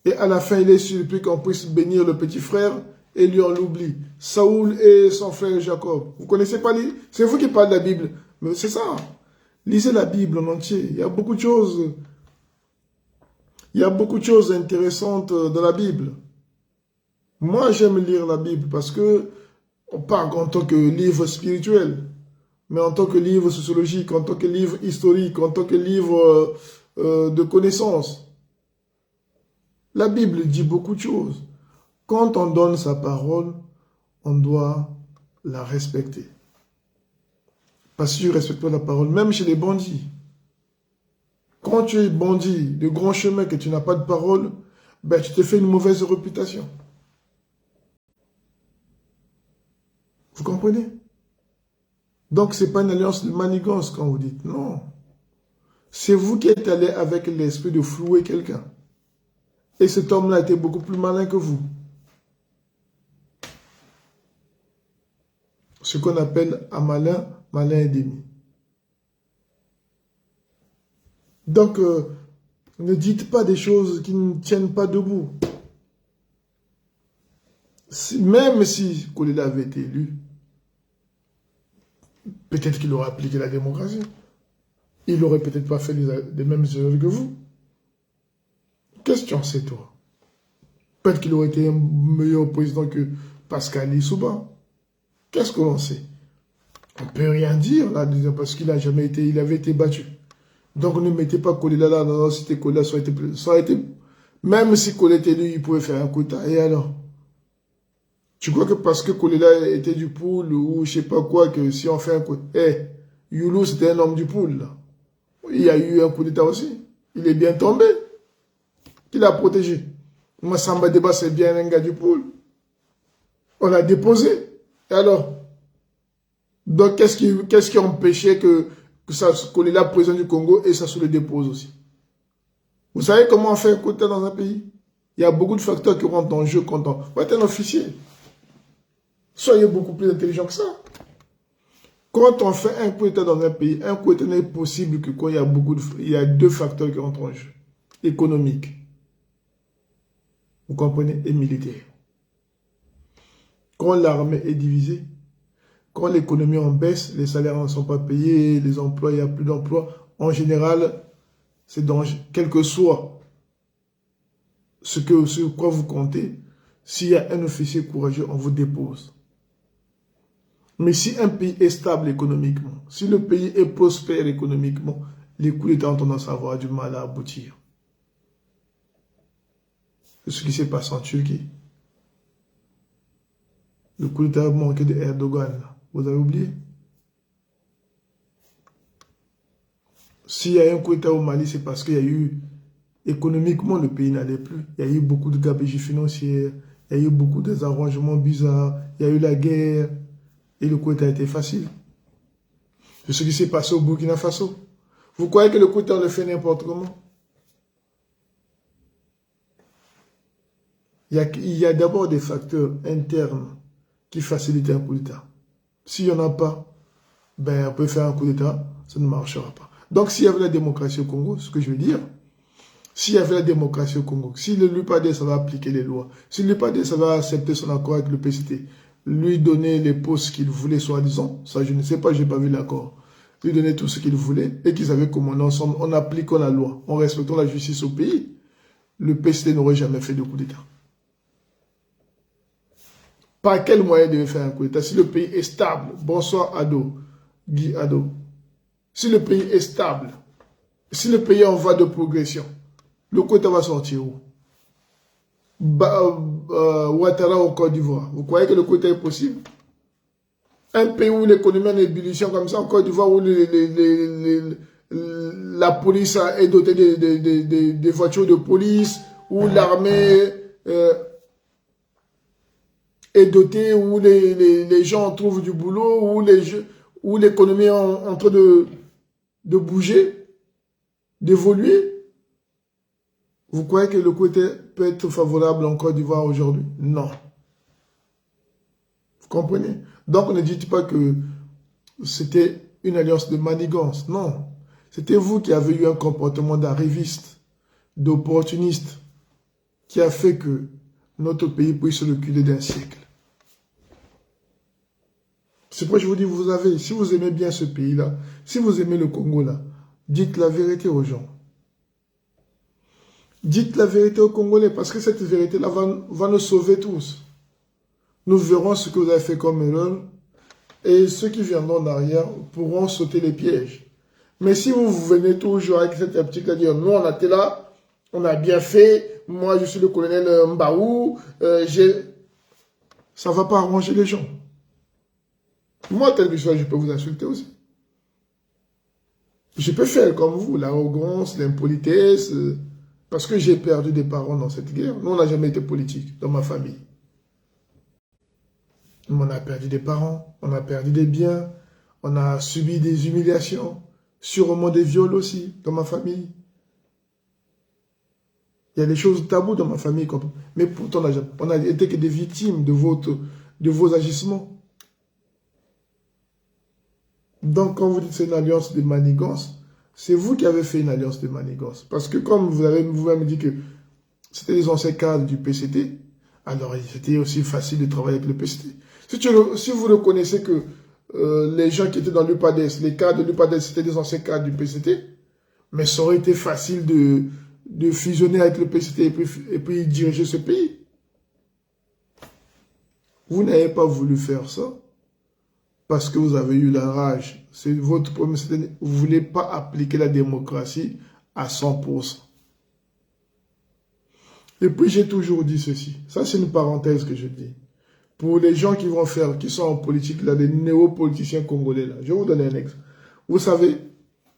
Et à la fin, il est supplié qu'on puisse bénir le petit frère et lui on l'oublie. Saoul et son frère Jacob. Vous connaissez pas c'est vous qui parlez de la Bible. Mais c'est ça. Lisez la Bible en entier. Il y a beaucoup de choses. Il y a beaucoup de choses intéressantes dans la Bible. Moi, j'aime lire la Bible parce que on parle en tant que livre spirituel, mais en tant que livre sociologique, en tant que livre historique, en tant que livre de connaissances. La Bible dit beaucoup de choses. Quand on donne sa parole, on doit la respecter. Parce que tu ne respectes pas la parole, même chez les bandits. Quand tu es bandit de grand chemin que tu n'as pas de parole, ben, tu te fais une mauvaise réputation. Vous comprenez? Donc, ce n'est pas une alliance de manigance quand vous dites non. C'est vous qui êtes allé avec l'esprit de flouer quelqu'un. Et cet homme-là était beaucoup plus malin que vous. Ce qu'on appelle un malin, malin et demi. Donc, ne dites pas des choses qui ne tiennent pas debout. Même si Kolela avait été élu, peut-être qu'il aurait appliqué la démocratie. Il n'aurait peut-être pas fait les mêmes erreurs que vous. Qu'est-ce que tu en sais, toi? Peut-être qu'il aurait été un meilleur président que Pascal Lissouba. Qu'est-ce que l'on sait? On ne peut rien dire, là, parce qu'il avait été battu. Donc, ne mettez pas Kolela là, non, si c'était Kolela, ça aurait été, même si Kolela était élu, il pouvait faire un quota. Et alors? Tu crois que parce que Kolela était du pool ou je sais pas quoi, que si on fait un coup... Eh, Youlou, c'était un homme du pool, là. Il y a eu un coup d'État aussi. Il est bien tombé. Qui l'a protégé? Massamba Deba, c'est bien un gars du pool. On l'a déposé. Et alors? Donc, qu'est-ce qui empêchait que ça colle là, président du Congo, et ça se le dépose aussi? Vous savez comment on fait un coup d'État dans un pays? Il y a beaucoup de facteurs qui rentrent en jeu quand on... Vous êtes un officier. Soyez beaucoup plus intelligent que ça. Quand on fait un coup d'État dans un pays, un coup d'État n'est possible que quand il y a deux facteurs qui rentrent en jeu. Économique. Vous comprenez? Et militaire. Quand l'armée est divisée, quand l'économie en baisse, les salaires ne sont pas payés, les emplois, il n'y a plus d'emplois. En général, c'est danger. Quel que soit ce quoi vous comptez, s'il y a un officier courageux, on vous dépose. Mais si un pays est stable économiquement, si le pays est prospère économiquement, les coups d'État ont tendance à avoir du mal à aboutir. C'est ce qui s'est passé en Turquie. Le coup d'État a manqué de Erdogan. Vous avez oublié? S'il y a un coup d'État au Mali, c'est parce qu'il y a eu, économiquement, le pays n'allait plus. Il y a eu beaucoup de gabegies financières, il y a eu beaucoup de désarrangements bizarres, il y a eu la guerre, et le coup d'État a été facile. C'est ce qui s'est passé au Burkina Faso. Vous croyez que le coup d'État, on le fait n'importe comment? Il y a d'abord des facteurs internes qui facilitent un coup d'État. S'il n'y en a pas, ben, on peut faire un coup d'État, ça ne marchera pas. Donc, s'il y avait la démocratie au Congo, ce que je veux dire, s'il y avait la démocratie au Congo, si le LUPADES ça va appliquer les lois, si le LUPADES ça va accepter son accord avec le PCT, lui donner les postes qu'il voulait, soi-disant, ça je ne sais pas, je n'ai pas vu l'accord, lui donner tout ce qu'il voulait, et qu'ils avaient commandé ensemble, en appliquant la loi, en respectant la justice au pays, le PCT n'aurait jamais fait de coup d'État. Par quel moyen devait faire un coup d'État? Si le pays est stable, bonsoir Ado, Guy Ado, si le pays est stable, si le pays est en voie de progression, le coup d'État va sortir où? Ouattara au Côte d'Ivoire. Vous croyez que le coup d'État est possible? Un pays où l'économie est en ébullition comme ça, en Côte d'Ivoire, où la police est dotée des voitures de police, où l'armée est dotée, où les gens trouvent du boulot, où l'économie est en train de bouger, d'évoluer. Vous croyez que le côté peut être favorable en Côte d'Ivoire aujourd'hui? Non. Vous comprenez? Donc ne dites pas que c'était une alliance de manigance. Non. C'était vous qui avez eu un comportement d'arriviste, d'opportuniste, qui a fait que notre pays puisse reculer d'un siècle. C'est pourquoi je vous dis, si vous aimez bien ce pays-là, si vous aimez le Congo-là, dites la vérité aux gens. Dites la vérité aux Congolais, parce que cette vérité-là va nous sauver tous. Nous verrons ce que vous avez fait comme erreur, et ceux qui viendront derrière pourront sauter les pièges. Mais si vous venez toujours avec cette optique à dire, nous on a été là, on a bien fait, moi je suis le colonel Mbaou, ça ne va pas arranger les gens. Moi, tel que je peux vous insulter aussi. Je peux faire comme vous, l'arrogance, l'impolitesse, parce que j'ai perdu des parents dans cette guerre. Nous, on n'a jamais été politique dans ma famille. On a perdu des parents, on a perdu des biens, on a subi des humiliations, sûrement des viols aussi dans ma famille. Il y a des choses taboues dans ma famille, mais pourtant on a été que des victimes de vos agissements. Donc quand vous dites que c'est une alliance de manigance, c'est vous qui avez fait une alliance de manigance. Parce que comme vous avez vous-même dit que c'était les anciens cadres du PCT, alors c'était aussi facile de travailler avec le PCT. Si vous reconnaissez que les gens qui étaient dans l'UPADES, les cadres de l'UPADES, c'était des anciens cadres du PCT, mais ça aurait été facile de fusionner avec le PCT et puis diriger ce pays. Vous n'avez pas voulu faire ça parce que vous avez eu la rage. C'est votre problème, vous ne voulez pas appliquer la démocratie à 100%. Et puis j'ai toujours dit ceci, ça c'est une parenthèse que je dis. Pour les gens qui sont en politique, là, des néo-politiciens congolais, là, je vais vous donner un exemple. Vous savez,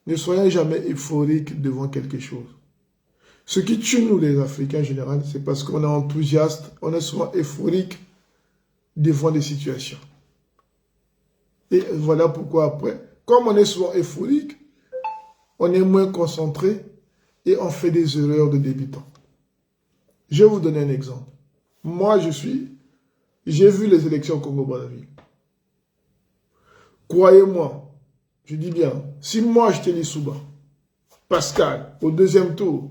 ne soyez jamais euphorique devant quelque chose. Ce qui tue nous les Africains en général, c'est parce qu'on est enthousiaste, on est souvent euphorique devant des situations. Et voilà pourquoi après, comme on est souvent euphorique, on est moins concentré et on fait des erreurs de débutant. Je vais vous donner un exemple. Moi, j'ai vu les élections au Congo-Brazzaville. Croyez-moi, je dis bien, si moi j'étais Lissouba, Pascal, au deuxième tour,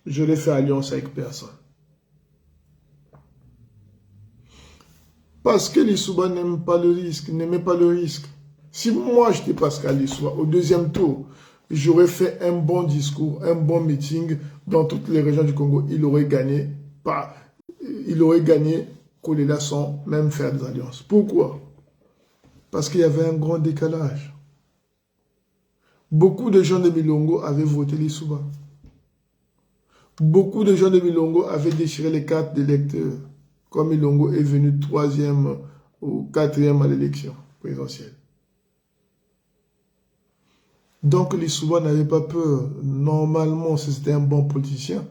j'aurais fait alliance avec personne. Parce que Lissouba n'aime pas le risque, n'aimait pas le risque. Si moi j'étais Pascal Lissouba, au deuxième tour, j'aurais fait un bon discours, un bon meeting dans toutes les régions du Congo. Il aurait gagné Kolela sans même faire des alliances. Pourquoi? Parce qu'il y avait un grand décalage. Beaucoup de gens de Milongo avaient voté Lissouba. Beaucoup de gens de Milongo avaient déchiré les cartes d'électeurs. Comme Milongo est venu 3e ou 4e à l'élection présidentielle. Donc Lissouba n'avait pas peur. Normalement, si c'était un bon politicien,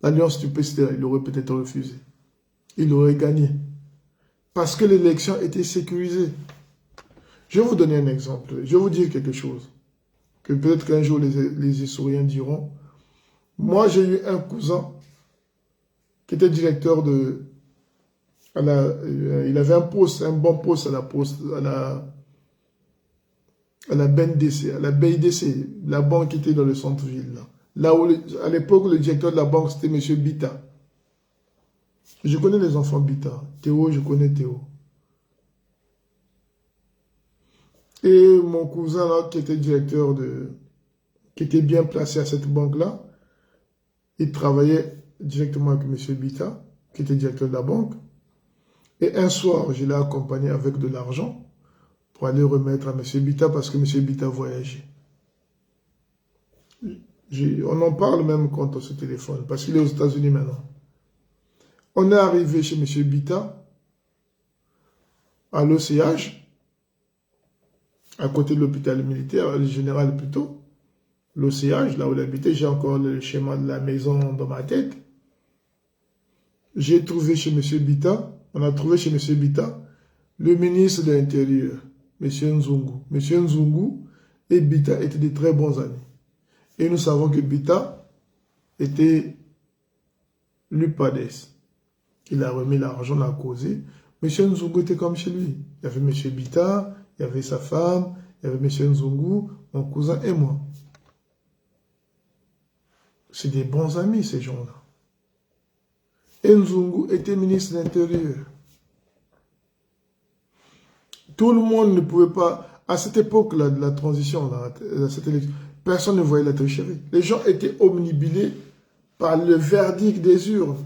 l'alliance du PCD, il aurait peut-être refusé. Il aurait gagné. Parce que l'élection était sécurisée. Je vais vous donner un exemple. Je vais vous dire quelque chose. Que peut-être qu'un jour les historiens diront. Moi, j'ai eu un cousin qui était directeur de... il avait un bon poste à la BNDC, à la BIDC, la banque qui était dans le centre-ville. Là où, à l'époque, le directeur de la banque, c'était M. Bita. Je connais les enfants Bita. Théo, je connais Théo. Et mon cousin, là, qui était qui était bien placé à cette banque-là, il travaillait directement avec M. Bita, qui était directeur de la banque. Et un soir, je l'ai accompagné avec de l'argent pour aller remettre à M. Bita parce que M. Bita voyageait. On en parle même quand on se téléphone, parce qu'il est aux États-Unis maintenant. On est arrivé chez M. Bita, à l'OCH, à côté de l'hôpital militaire, le général plutôt. L'OCH, là où il habitait, j'ai encore le schéma de la maison dans ma tête. J'ai trouvé chez M. Bita, on a trouvé chez M. Bita, le ministre de l'Intérieur, M. Nzungu. M. Nzungu et Bita étaient de très bons amis. Et nous savons que Bita était l'UPADES. Il a remis l'argent, on a causé. M. Nzungu était comme chez lui. Il y avait M. Bita, il y avait sa femme, il y avait M. Nzungu, mon cousin et moi. C'est des bons amis, ces gens-là. Et Nzungu était ministre de l'Intérieur. Tout le monde ne pouvait pas... À cette époque-là, de la transition, là, à cette élection, personne ne voyait la tricherie. Les gens étaient omnibilés par le verdict des urnes.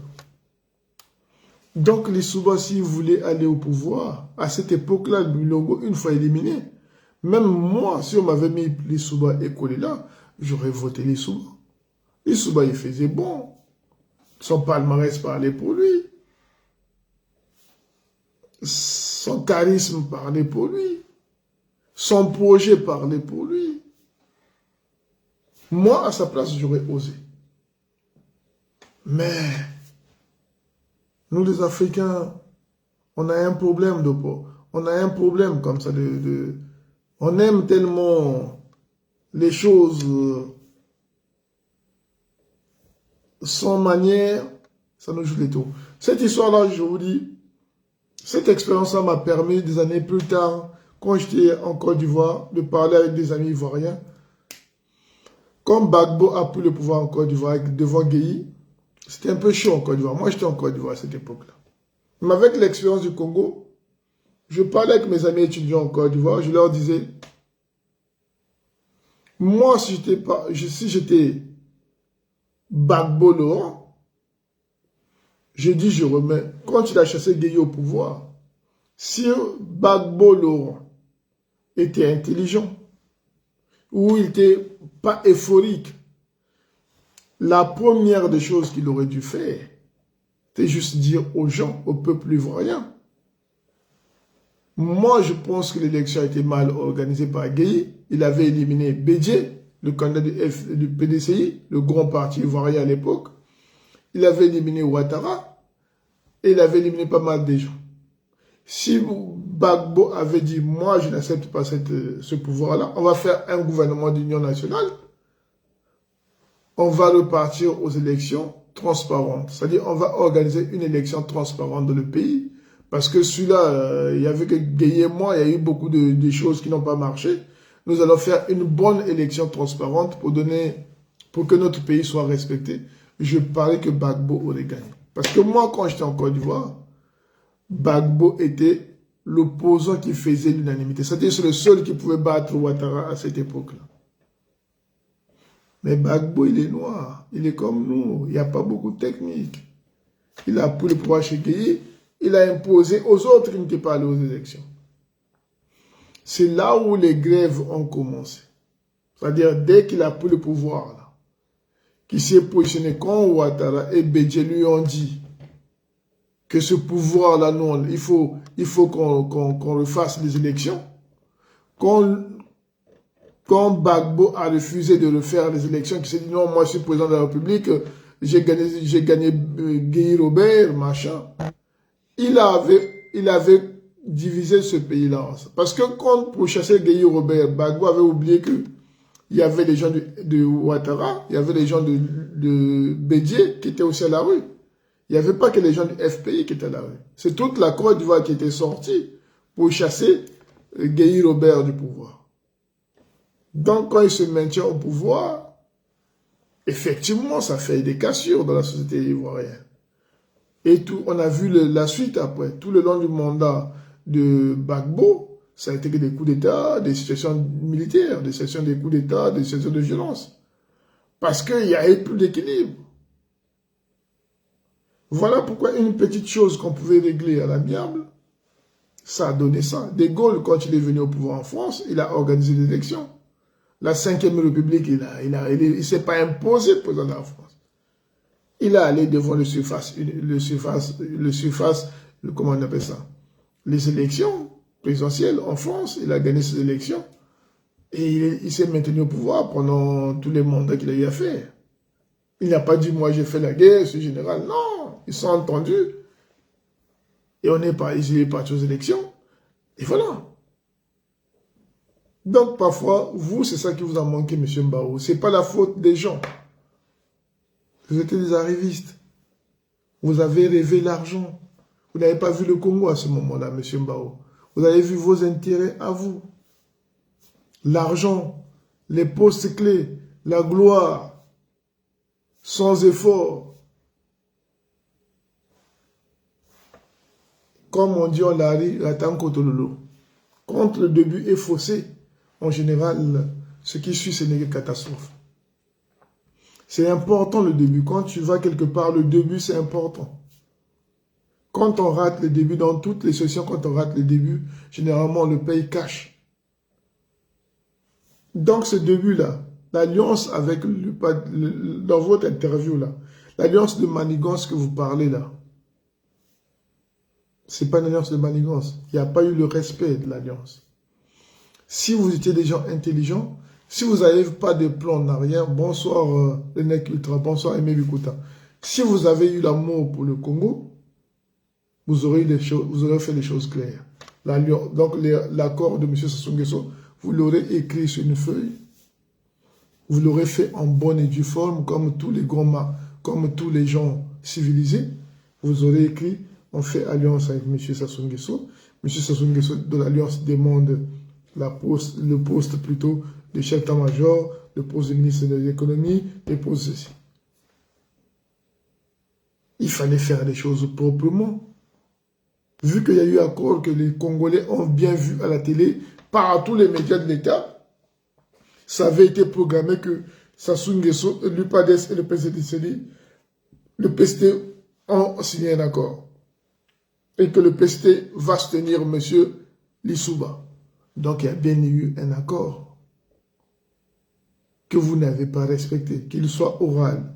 Donc, les Souba, s'ils voulaient aller au pouvoir, à cette époque-là, le Milongo, une fois éliminé, même moi, si on m'avait mis les Souba et Kolela, j'aurais voté les Souba. Les Souba, il faisait bon. Son palmarès parlait pour lui. Son charisme parlait pour lui. Son projet parlait pour lui. Moi, à sa place, j'aurais osé. Mais, nous les Africains, on a un problème de peau. On a un problème comme ça on aime tellement les choses sans manière, ça nous joue des tours. Cette histoire-là, je vous dis, cette expérience-là m'a permis des années plus tard, quand j'étais en Côte d'Ivoire, de parler avec des amis ivoiriens. Comme Gbagbo a pris le pouvoir en Côte d'Ivoire devant Guéhi, c'était un peu chaud en Côte d'Ivoire. Moi, j'étais en Côte d'Ivoire à cette époque-là. Mais avec l'expérience du Congo, je parlais avec mes amis étudiants en Côte d'Ivoire, je leur disais, moi, si j'étais Gbagbo Laurent, j'ai dit, je remets. Quand il a chassé Guéhi au pouvoir, si Gbagbo Laurent était intelligent, ou il n'était pas euphorique, la première des choses qu'il aurait dû faire, C'est juste dire aux gens, au peuple ivoirien. Moi, je pense que l'élection a été mal organisée par Gueye. Il avait éliminé Bédié, le candidat du PDCI, le grand parti ivoirien à l'époque. Il avait éliminé Ouattara et il avait éliminé pas mal de gens. Si Gbagbo avait dit, moi, je n'accepte pas ce pouvoir-là, on va faire un gouvernement d'union nationale, on va repartir aux élections transparentes. C'est-à-dire, on va organiser une élection transparente dans le pays. Parce que celui-là, il y avait que Gueye et moi, il y a eu beaucoup de choses qui n'ont pas marché. Nous allons faire une bonne élection transparente pour que notre pays soit respecté. Je parie que Gbagbo aurait gagné. Parce que moi, quand j'étais en Côte d'Ivoire, Gbagbo était l'opposant qui faisait l'unanimité. C'est-à-dire c'est le seul qui pouvait battre Ouattara à cette époque-là. Mais Gbagbo, il est noir. Il est comme nous. Il n'y a pas beaucoup de technique. Il a pris le pouvoir chez Gueye. Il a imposé aux autres qui n'étaient pas allés aux élections. C'est là où les grèves ont commencé. C'est-à-dire, dès qu'il a pris le pouvoir, là, qu'il s'est positionné quand Ouattara et Bédié lui ont dit que ce pouvoir-là, non, il faut qu'on refasse les élections. Quand Gbagbo a refusé de refaire les élections, qui s'est dit non, moi je suis président de la République, j'ai gagné Gueye Robert, machin. Il avait divisé ce pays-là. Parce que quand pour chasser Gueye Robert, Gbagbo avait oublié qu'il y avait des gens de Ouattara, il y avait des gens de Bédié qui étaient aussi à la rue. Il n'y avait pas que les gens du FPI qui étaient à la rue. C'est toute la Côte d'Ivoire qui était sortie pour chasser Gueye Robert du pouvoir. Donc quand il se maintient au pouvoir, effectivement, ça fait des cassures dans la société ivoirienne. Et tout, on a vu la suite après. Tout le long du mandat de Gbagbo, ça a été que des coups d'État, des situations militaires, des situations de coups d'État, des situations de violence. Parce qu'il n'y avait plus d'équilibre. Voilà pourquoi une petite chose qu'on pouvait régler à l'amiable, ça a donné ça. De Gaulle, quand il est venu au pouvoir en France, il a organisé des élections. La 5e République, il ne s'est pas imposé président de la France. Il est allé devant comment on appelle ça? Les élections présidentielles en France. Il a gagné ces élections. Et il s'est maintenu au pouvoir pendant tous les mandats qu'il a eu à faire. Il n'a pas dit, moi j'ai fait la guerre, je suis général. Non, ils sont entendus. Et il est parti aux élections. Et voilà. Donc parfois, vous, c'est ça qui vous a manqué, M. Mbao. Ce n'est pas la faute des gens. Vous étiez des arrivistes. Vous avez rêvé l'argent. Vous n'avez pas vu le Congo à ce moment-là, M. Mbao. Vous avez vu vos intérêts à vous. L'argent, les postes clés, la gloire, sans effort. Comme on dit en Lari, Ratan Kotololo. Quand le début est faussé, en général, ce qui suit, ce n'est que catastrophe. C'est important le début. Quand tu vas quelque part, le début, c'est important. Quand on rate le début, dans toutes les sessions, quand on rate le début, généralement, on le paye cash. Donc, ce début-là, l'alliance avec, dans votre interview, là, l'alliance de manigance que vous parlez là, c'est pas une alliance de manigance. Il n'y a pas eu le respect de l'alliance. Si vous étiez des gens intelligents, si vous n'avez pas de plan en arrière, bonsoir René Ultra, bonsoir Aimé Bikuta. Si vous avez eu l'amour pour le Congo, vous aurez fait les choses claires. Donc l'accord de M. Sassou Nguesso, vous l'aurez écrit sur une feuille, vous l'aurez fait en bonne et due forme, comme tous les gens civilisés. Vous aurez écrit, on fait alliance avec M. Sassou Nguesso. M. Sassou Nguesso de l'alliance demande le poste plutôt de chef d'état-major, le poste de ministre de l'économie, le poste ceci. Il fallait faire les choses proprement. Vu qu'il y a eu accord que les Congolais ont bien vu à la télé, par tous les médias de l'État, ça avait été programmé que Sassou Nguesso, l'UPADES et le PCDCD, le PST ont signé un accord. Et que le PST va soutenir M. Lissouba. Donc il y a bien eu un accord que vous n'avez pas respecté, qu'il soit oral,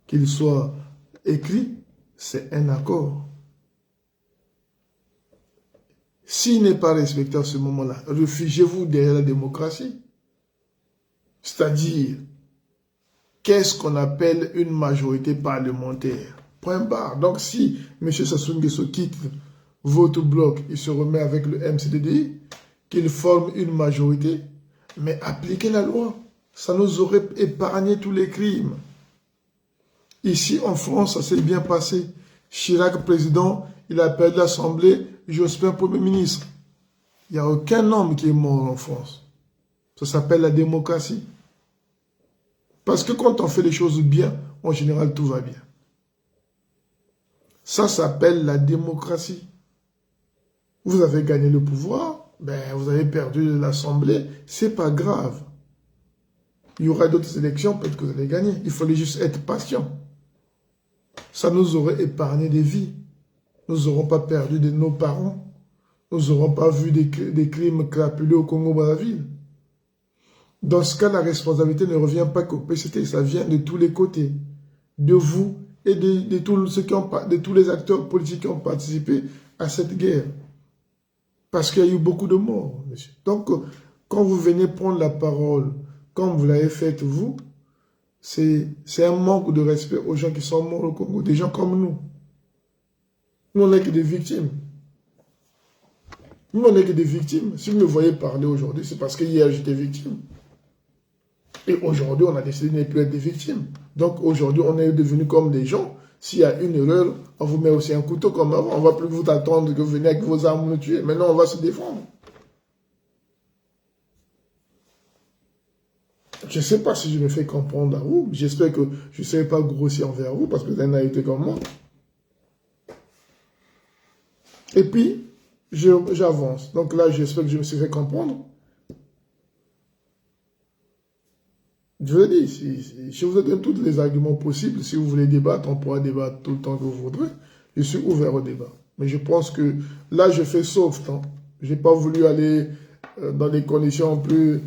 qu'il soit écrit, c'est un accord. S'il n'est pas respecté à ce moment-là, réfugiez-vous derrière la démocratie. C'est-à-dire, qu'est-ce qu'on appelle une majorité parlementaire? Point barre. Donc si M. Sassou Nguesso quitte votre bloc, il se remet avec le MCDDI, qu'il forme une majorité, mais appliquez la loi. Ça nous aurait épargné tous les crimes. Ici, en France, ça s'est bien passé. Chirac, président, il a perdu l'Assemblée, Jospin, Premier ministre. Il n'y a aucun homme qui est mort en France. Ça s'appelle la démocratie. Parce que quand on fait les choses bien, en général, tout va bien. Ça s'appelle la démocratie. Vous avez gagné le pouvoir, ben, vous avez perdu l'Assemblée, c'est pas grave. Il y aura d'autres élections, peut-être que vous allez gagner. Il fallait juste être patient. Ça nous aurait épargné des vies. Nous n'aurons pas perdu de nos parents. Nous n'aurons pas vu des crimes crapuleux au Congo-Brazzaville. Dans ce cas, la responsabilité ne revient pas qu'au PCT, ça vient de tous les côtés. De vous et de tous les acteurs politiques qui ont participé à cette guerre. Parce qu'il y a eu beaucoup de morts, monsieur. Donc, quand vous venez prendre la parole, comme vous l'avez fait vous, c'est un manque de respect aux gens qui sont morts au Congo, des gens comme nous. Nous, on n'est que des victimes. Nous, on n'est que des victimes. Si vous me voyez parler aujourd'hui, c'est parce que hier, j'étais victime. Et aujourd'hui, on a décidé de ne plus être des victimes. Donc, aujourd'hui, on est devenus comme des gens. S'il y a une erreur, on vous met aussi un couteau comme avant. On ne va plus vous attendre que vous venez avec vos armes nous tuer. Maintenant, on va se défendre. Je ne sais pas si je me fais comprendre à vous. J'espère que je ne serai pas grossier envers vous parce que vous avez une naïveté comme moi. Et puis, j'avance. Donc là, j'espère que je me suis fait comprendre. Je veux dire, je vous donne tous les arguments possibles. Si vous voulez débattre, on pourra débattre tout le temps que vous voudrez. Je suis ouvert au débat. Mais je pense que là, je fais soft. Hein. Je n'ai pas voulu aller dans des conditions plus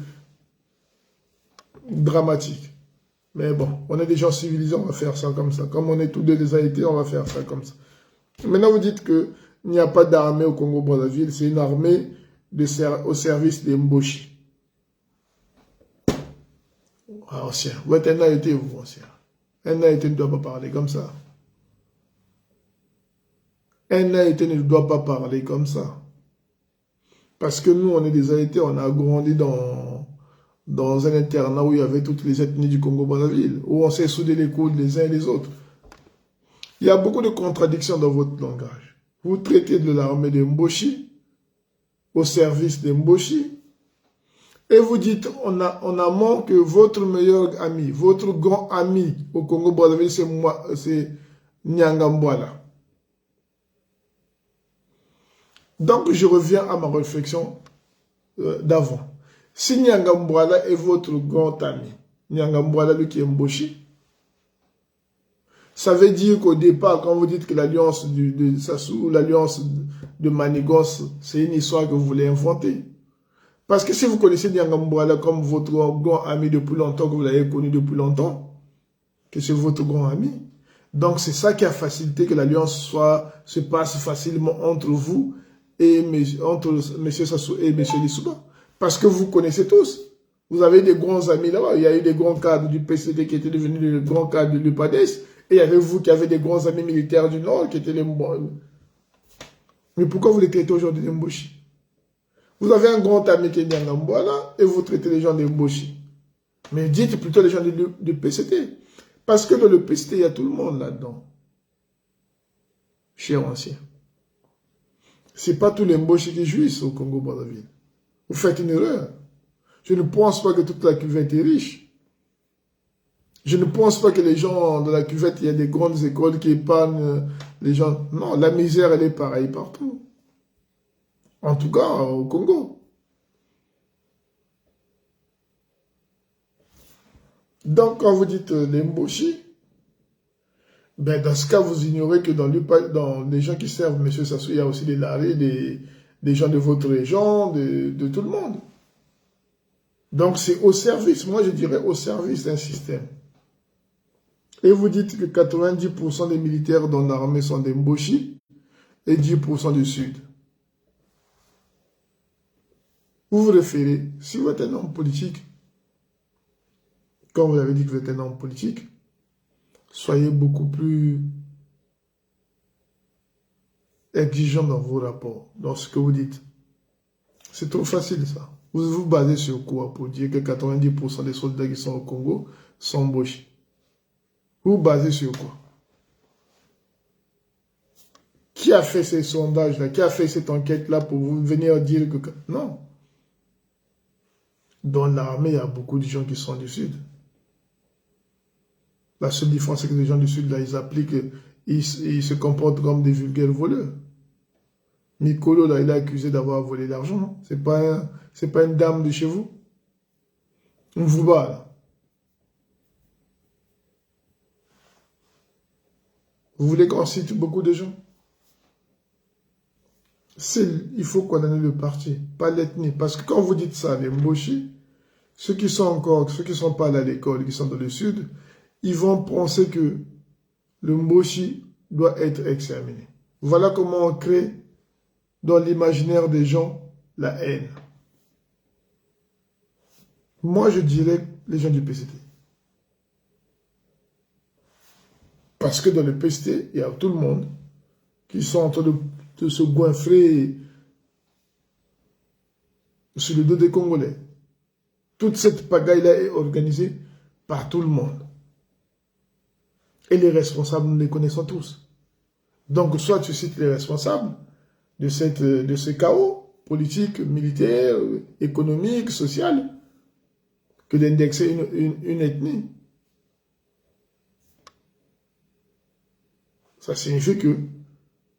dramatiques. Mais bon, on est des gens civilisés, on va faire ça comme ça. Comme on est tous deux des Haïtiens, on va faire ça comme ça. Maintenant, vous dites qu'il n'y a pas d'armée au Congo-Brazzaville. C'est une armée au service des Mboshi. Ah, ancien. Vous êtes un Haïtien, vous, ancien. Un Haïtien ne doit pas parler comme ça. Un Haïtien ne doit pas parler comme ça. Parce que nous, on est des Haïtiens, on a grandi dans un internat où il y avait toutes les ethnies du Congo-Brazzaville, où on s'est soudé les coudes les uns et les autres. Il y a beaucoup de contradictions dans votre langage. Vous traitez de l'armée des Mboshi, au service des Mboshi, et vous dites, on a manqué votre meilleur ami, votre grand ami au Congo-Brazzaville, c'est moi, c'est Nyangambwala. Donc, je reviens à ma réflexion d'avant. Si Nyangambwala est votre grand ami, Nyangambwala, lui qui est Mboshi, ça veut dire qu'au départ, quand vous dites que l'alliance de Sassou, l'alliance de Manigos, c'est une histoire que vous voulez inventer. Parce que si vous connaissez Nyangambwala comme votre grand ami depuis longtemps, que vous l'avez connu depuis longtemps, que c'est votre grand ami, donc c'est ça qui a facilité que l'alliance se passe facilement entre vous et entre M. Sassou et M. Lissouba. Parce que vous connaissez tous. Vous avez des grands amis là-bas. Il y a eu des grands cadres du PCD qui étaient devenus des grands cadres de l'UPADES. Et il y avait vous qui avez des grands amis militaires du Nord qui étaient les Mboshi. Mais pourquoi vous les traitez aujourd'hui des Mboshi? Vous avez un grand ami qui est Nyangambwala et vous traitez les gens des Mboshi. Mais dites plutôt les gens du PCT. Parce que dans le PCT, il y a tout le monde là-dedans. Cher ancien. Ce n'est pas tous les Mboshi qui jouissent au Congo-Brazzaville. Vous faites une erreur. Je ne pense pas que toute la cuvette est riche. Je ne pense pas que les gens dans la cuvette, il y a des grandes écoles qui épargnent les gens. Non, la misère, elle est pareille partout. En tout cas, au Congo. Donc, quand vous dites les Mboshi, ben dans ce cas, vous ignorez que dans les gens qui servent M. Sassou, il y a aussi des Larés, des gens de votre région, de tout le monde. Donc, c'est au service, moi je dirais au service d'un système. Et vous dites que 90% des militaires dans l'armée sont des Mboshi et 10% du Sud. Vous vous référez, si vous êtes un homme politique, quand vous avez dit que vous êtes un homme politique, soyez beaucoup plus exigeant dans vos rapports, dans ce que vous dites. C'est trop facile ça. Vous vous basez sur quoi pour dire que 90% des soldats qui sont au Congo sont Mboshi? Vous vous basez sur quoi? Qui a fait ces sondages-là? Qui a fait cette enquête-là pour vous venir dire que... Non. Dans l'armée, il y a beaucoup de gens qui sont du Sud. La seule différence, c'est que les gens du Sud, là, ils appliquent, ils se comportent comme des vulgaires voleurs. Mikolo, là, il est accusé d'avoir volé l'argent. C'est pas une dame de chez vous. On vous bat, là. Vous voulez qu'on cite beaucoup de gens? Il faut condamner le parti, pas l'ethnie. Parce que quand vous dites ça, les Mboshi, ceux qui sont pas allés à l'école, qui sont dans le Sud, ils vont penser que le Mboshi doit être exterminé. Voilà comment on crée dans l'imaginaire des gens la haine. Moi, je dirais les gens du PCT. Parce que dans le PCT, il y a tout le monde qui sont en train de se goinfrer sur le dos des Congolais. Toute cette pagaille-là est organisée par tout le monde. Et les responsables, nous les connaissons tous. Donc, soit tu cites les responsables de ce chaos politique, militaire, économique, social, que d'indexer une ethnie. Ça signifie que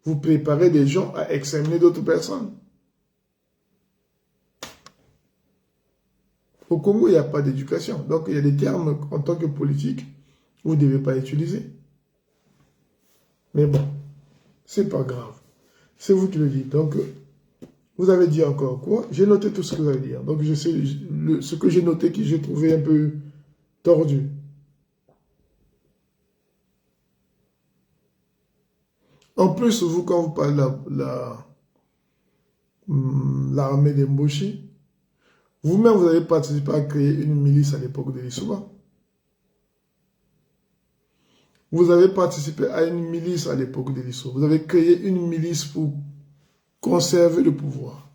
vous préparez des gens à examiner d'autres personnes. Au Congo, il n'y a pas d'éducation. Donc, il y a des termes en tant que politique vous ne devez pas utiliser. Mais bon, c'est pas grave. C'est vous qui le dites. Donc, vous avez dit encore quoi? J'ai noté tout ce que vous avez dit. Donc, je sais ce que j'ai noté que j'ai trouvé un peu tordu. En plus, vous, quand vous parlez de l'armée des Mboshi, vous-même, vous avez participé à créer une milice à l'époque de l'Issouba. Vous avez participé à une milice à l'époque de l'Issouba. Vous avez créé une milice pour conserver le pouvoir.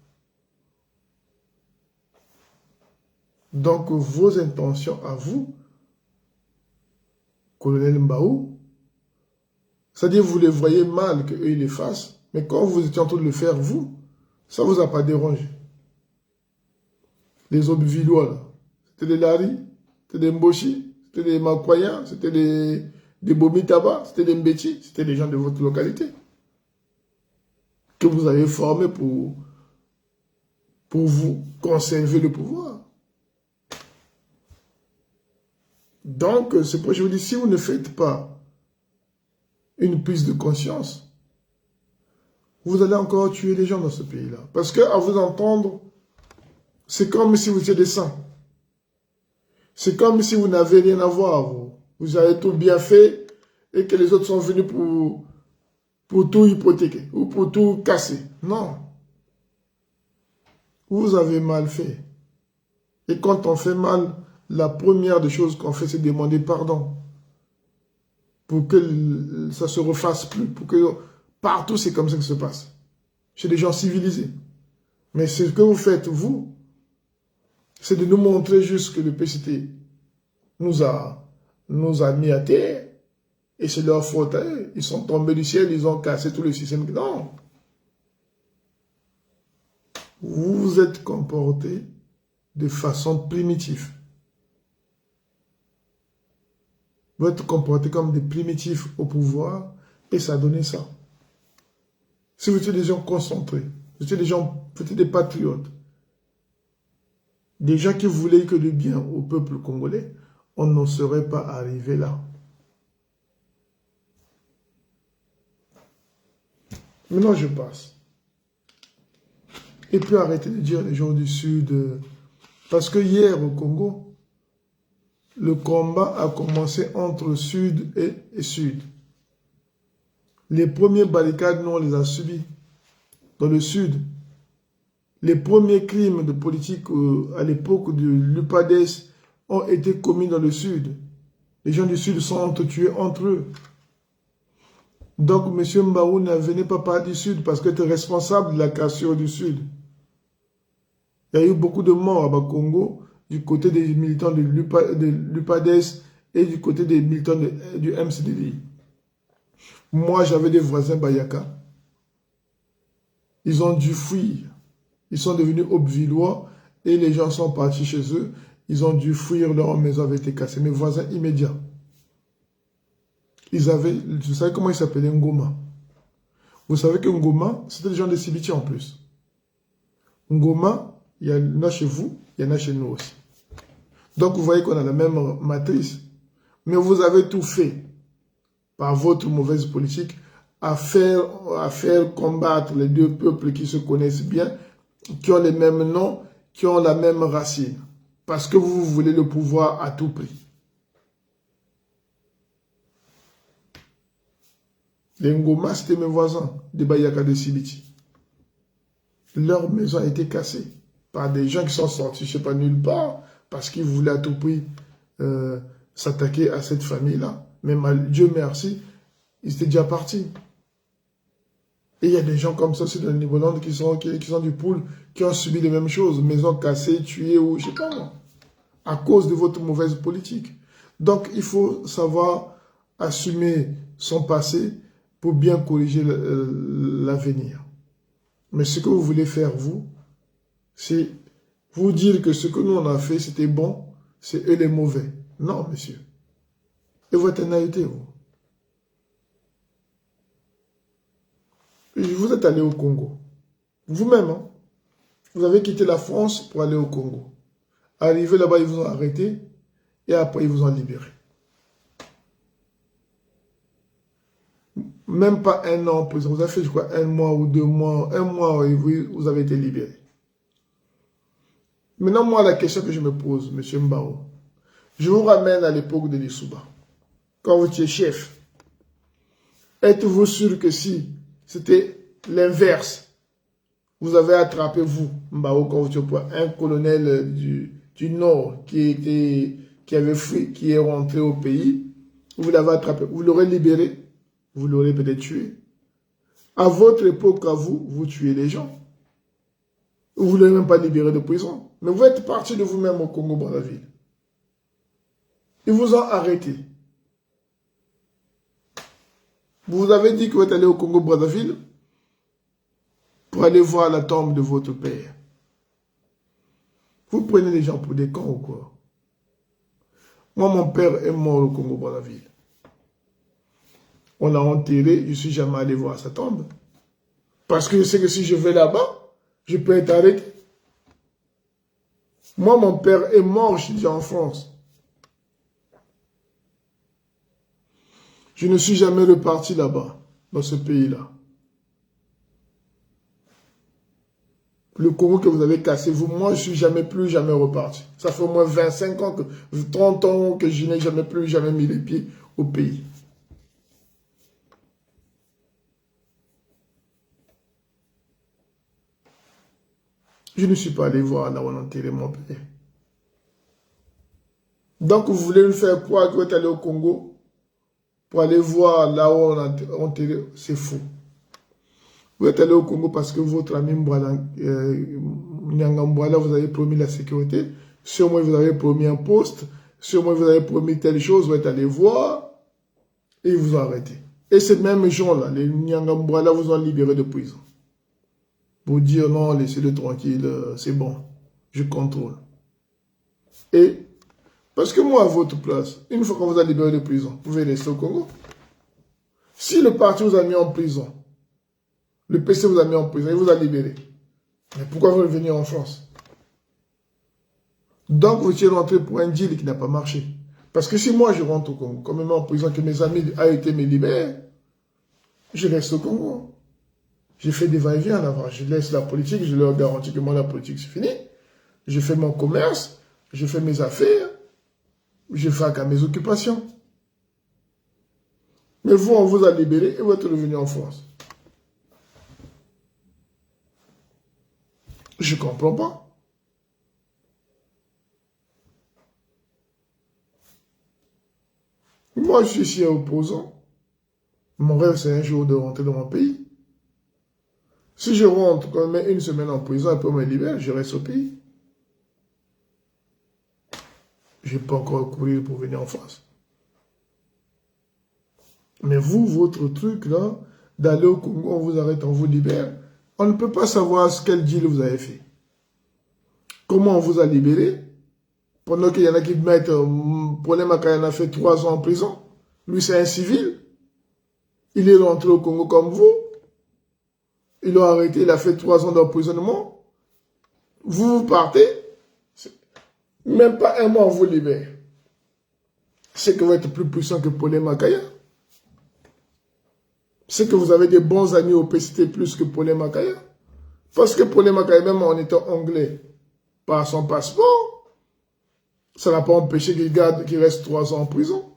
Donc, vos intentions à vous, colonel Mbaou, c'est-à-dire vous les voyez mal qu'eux ils les fassent, mais quand vous étiez en train de le faire, vous, ça ne vous a pas dérangé. Les autres Villois, c'était des Lari, c'était des Mboshi, c'était des Makwayans, c'était des Bomitaba, c'était des Mbeti, c'était des gens de votre localité que vous avez formés pour vous conserver le pouvoir. Donc, c'est pour ça que je vous dis, si vous ne faites pas une prise de conscience, vous allez encore tuer les gens dans ce pays-là. Parce qu'à vous entendre, c'est comme si vous étiez des saints. C'est comme si vous n'avez rien à voir. Vous avez tout bien fait et que les autres sont venus pour tout hypothéquer ou pour tout casser. Non. Vous avez mal fait. Et quand on fait mal, la première des choses qu'on fait, c'est demander pardon. Pour que ça se refasse plus. Pour que partout, c'est comme ça que ça se passe. Chez des gens civilisés. Mais ce que vous faites, vous, c'est de nous montrer juste que le PCT nous a mis à terre. Et c'est leur faute à eux. Ils sont tombés du ciel, ils ont cassé tout le système. Non. Vous vous êtes comporté de façon primitive. Vous êtes comporté comme des primitifs au pouvoir et ça a donné ça. Si vous étiez des gens concentrés, vous étiez des patriotes, des gens qui voulaient que du bien au peuple congolais, on n'en serait pas arrivé là. Maintenant, je passe. Et puis arrêtez de dire les gens du Sud, parce que hier au Congo, le combat a commencé entre Sud et Sud. Les premières barricades, nous, on les a subies dans le Sud. Les premiers crimes de politique à l'époque de l'UPADES ont été commis dans le Sud. Les gens du Sud sont tués entre eux. Donc, M. Mbarou ne venait pas parler du Sud parce qu'il était responsable de la cassure du Sud. Il y a eu beaucoup de morts à Bakongo du côté des militants de l'UPADES et du côté des militants du MCDD. Moi, j'avais des voisins Bayaka. Ils ont dû fuir. Ils sont devenus Aubevillois et les gens sont partis chez eux. Ils ont dû fuir, leur maison avait été cassée. Mes voisins immédiats. Ils avaient, vous savez comment ils s'appelaient Ngoma? Vous savez que Ngoma, c'était des gens de Sibiti en plus. Ngoma, il y en a chez vous, il y en a chez nous aussi. Donc vous voyez qu'on a la même matrice. Mais vous avez tout fait par votre mauvaise politique à faire combattre les deux peuples qui se connaissent bien, qui ont les mêmes noms, qui ont la même racine. Parce que vous voulez le pouvoir à tout prix. Les Ngoma, c'était mes voisins de Bayaka de Sibiti. Leur maison a été cassée par des gens qui sont sortis, je ne sais pas, nulle part, parce qu'ils voulaient à tout prix s'attaquer à cette famille-là. Mais Dieu merci, ils étaient déjà partis. Et il y a des gens comme ça aussi dans le Niveau-Land qui sont du pool, qui ont subi les mêmes choses, maisons cassées, tuées ou je ne sais pas moi, à cause de votre mauvaise politique. Donc il faut savoir assumer son passé pour bien corriger l'avenir. Mais ce que vous voulez faire, vous, c'est vous dire que ce que nous on a fait, c'était bon, c'est eux les mauvais. Non, monsieur. Et votre naïveté, vous. Vous êtes allé au Congo. Vous-même, hein, vous avez quitté la France pour aller au Congo. Arrivé là-bas, ils vous ont arrêté et après, ils vous ont libéré. Même pas un an en prison. Vous avez fait, je crois, 1 mois ou 2 mois. 1 mois, et vous avez été libéré. Maintenant, moi, la question que je me pose, M. Mbao, je vous ramène à l'époque de l'Issouba. Quand vous étiez chef, êtes-vous sûr que si c'était l'inverse, vous avez attrapé, vous, Mbao, quand vous étiez un colonel du Nord qui avait fui, qui est rentré au pays, vous l'avez attrapé, vous l'aurez libéré, vous l'aurez peut-être tué. À votre époque, à vous, vous tuez les gens. Vous ne l'avez même pas libéré de prison. Mais vous êtes parti de vous-même au Congo-Brazzaville. Ils vous ont arrêté. Vous avez dit que vous êtes allé au Congo-Brazzaville pour aller voir la tombe de votre père. Vous prenez les gens pour des cons ou quoi? Moi, mon père est mort au Congo-Brazzaville. On l'a enterré, je ne suis jamais allé voir sa tombe. Parce que je sais que si je vais là-bas, je peux être arrêté. Moi, mon père est mort, je suis déjà en France. Je ne suis jamais reparti là-bas, dans ce pays-là. Le Congo que vous avez cassé, vous, moi, je ne suis plus jamais reparti. Ça fait au moins 25 ans, 30 ans que je n'ai jamais mis les pieds au pays. Je ne suis pas allé voir là où on a enterré mon père. Donc, vous voulez me faire croire que vous êtes allé au Congo pour aller voir là où on a enterré. C'est faux. Vous êtes allé au Congo parce que votre ami Nyanga Mbwala vous avez promis la sécurité. Sûrement, vous avez promis un poste. Sûrement, vous avez promis telle chose. Vous êtes allé voir et ils vous ont arrêté. Et ces mêmes gens-là, les Nyanga Mbwala, vous ont libéré de prison. Pour dire non, laissez-le tranquille, c'est bon, je contrôle. Et, parce que moi, à votre place, une fois qu'on vous a libéré de prison, vous pouvez rester au Congo. Si le parti vous a mis en prison, le PC vous a mis en prison, il vous a libéré. Mais pourquoi vous revenez en France? Donc, vous étiez rentré pour un deal qui n'a pas marché. Parce que si moi, je rentre au Congo, comme même en prison, que mes amis AET me libèrent, je reste au Congo. J'ai fait des va-et-vient là-bas. Je laisse la politique, je leur garantis que moi, la politique, c'est fini. Je fais mon commerce, je fais mes affaires. je fais qu'à mes occupations. Mais vous, on vous a libéré et vous êtes revenu en France. Je ne comprends pas. Moi, je suis ici opposant. Mon rêve, c'est un jour de rentrer dans mon pays. Si je rentre, quand même une semaine en prison, après on me libère, je reste au pays. Je n'ai pas encore couru pour venir en France. Mais vous, votre truc là, d'aller au Congo, on vous arrête, on vous libère, on ne peut pas savoir quel deal vous avez fait. Comment on vous a libéré? Pendant qu'il y en a qui mettent, Paulin Makayana a fait 3 ans en prison. Lui, c'est un civil. Il est rentré au Congo comme vous. Ils l'ont arrêté, il a fait 3 ans d'emprisonnement. Vous partez. Même pas un mois, on vous libère. C'est que vous êtes plus puissant que Paulin Makaya. C'est que vous avez des bons amis au PCT plus que Paulin Makaya. Parce que Paulin Makaya, même en étant anglais, par son passeport, ça n'a pas empêché qu'il reste 3 ans en prison.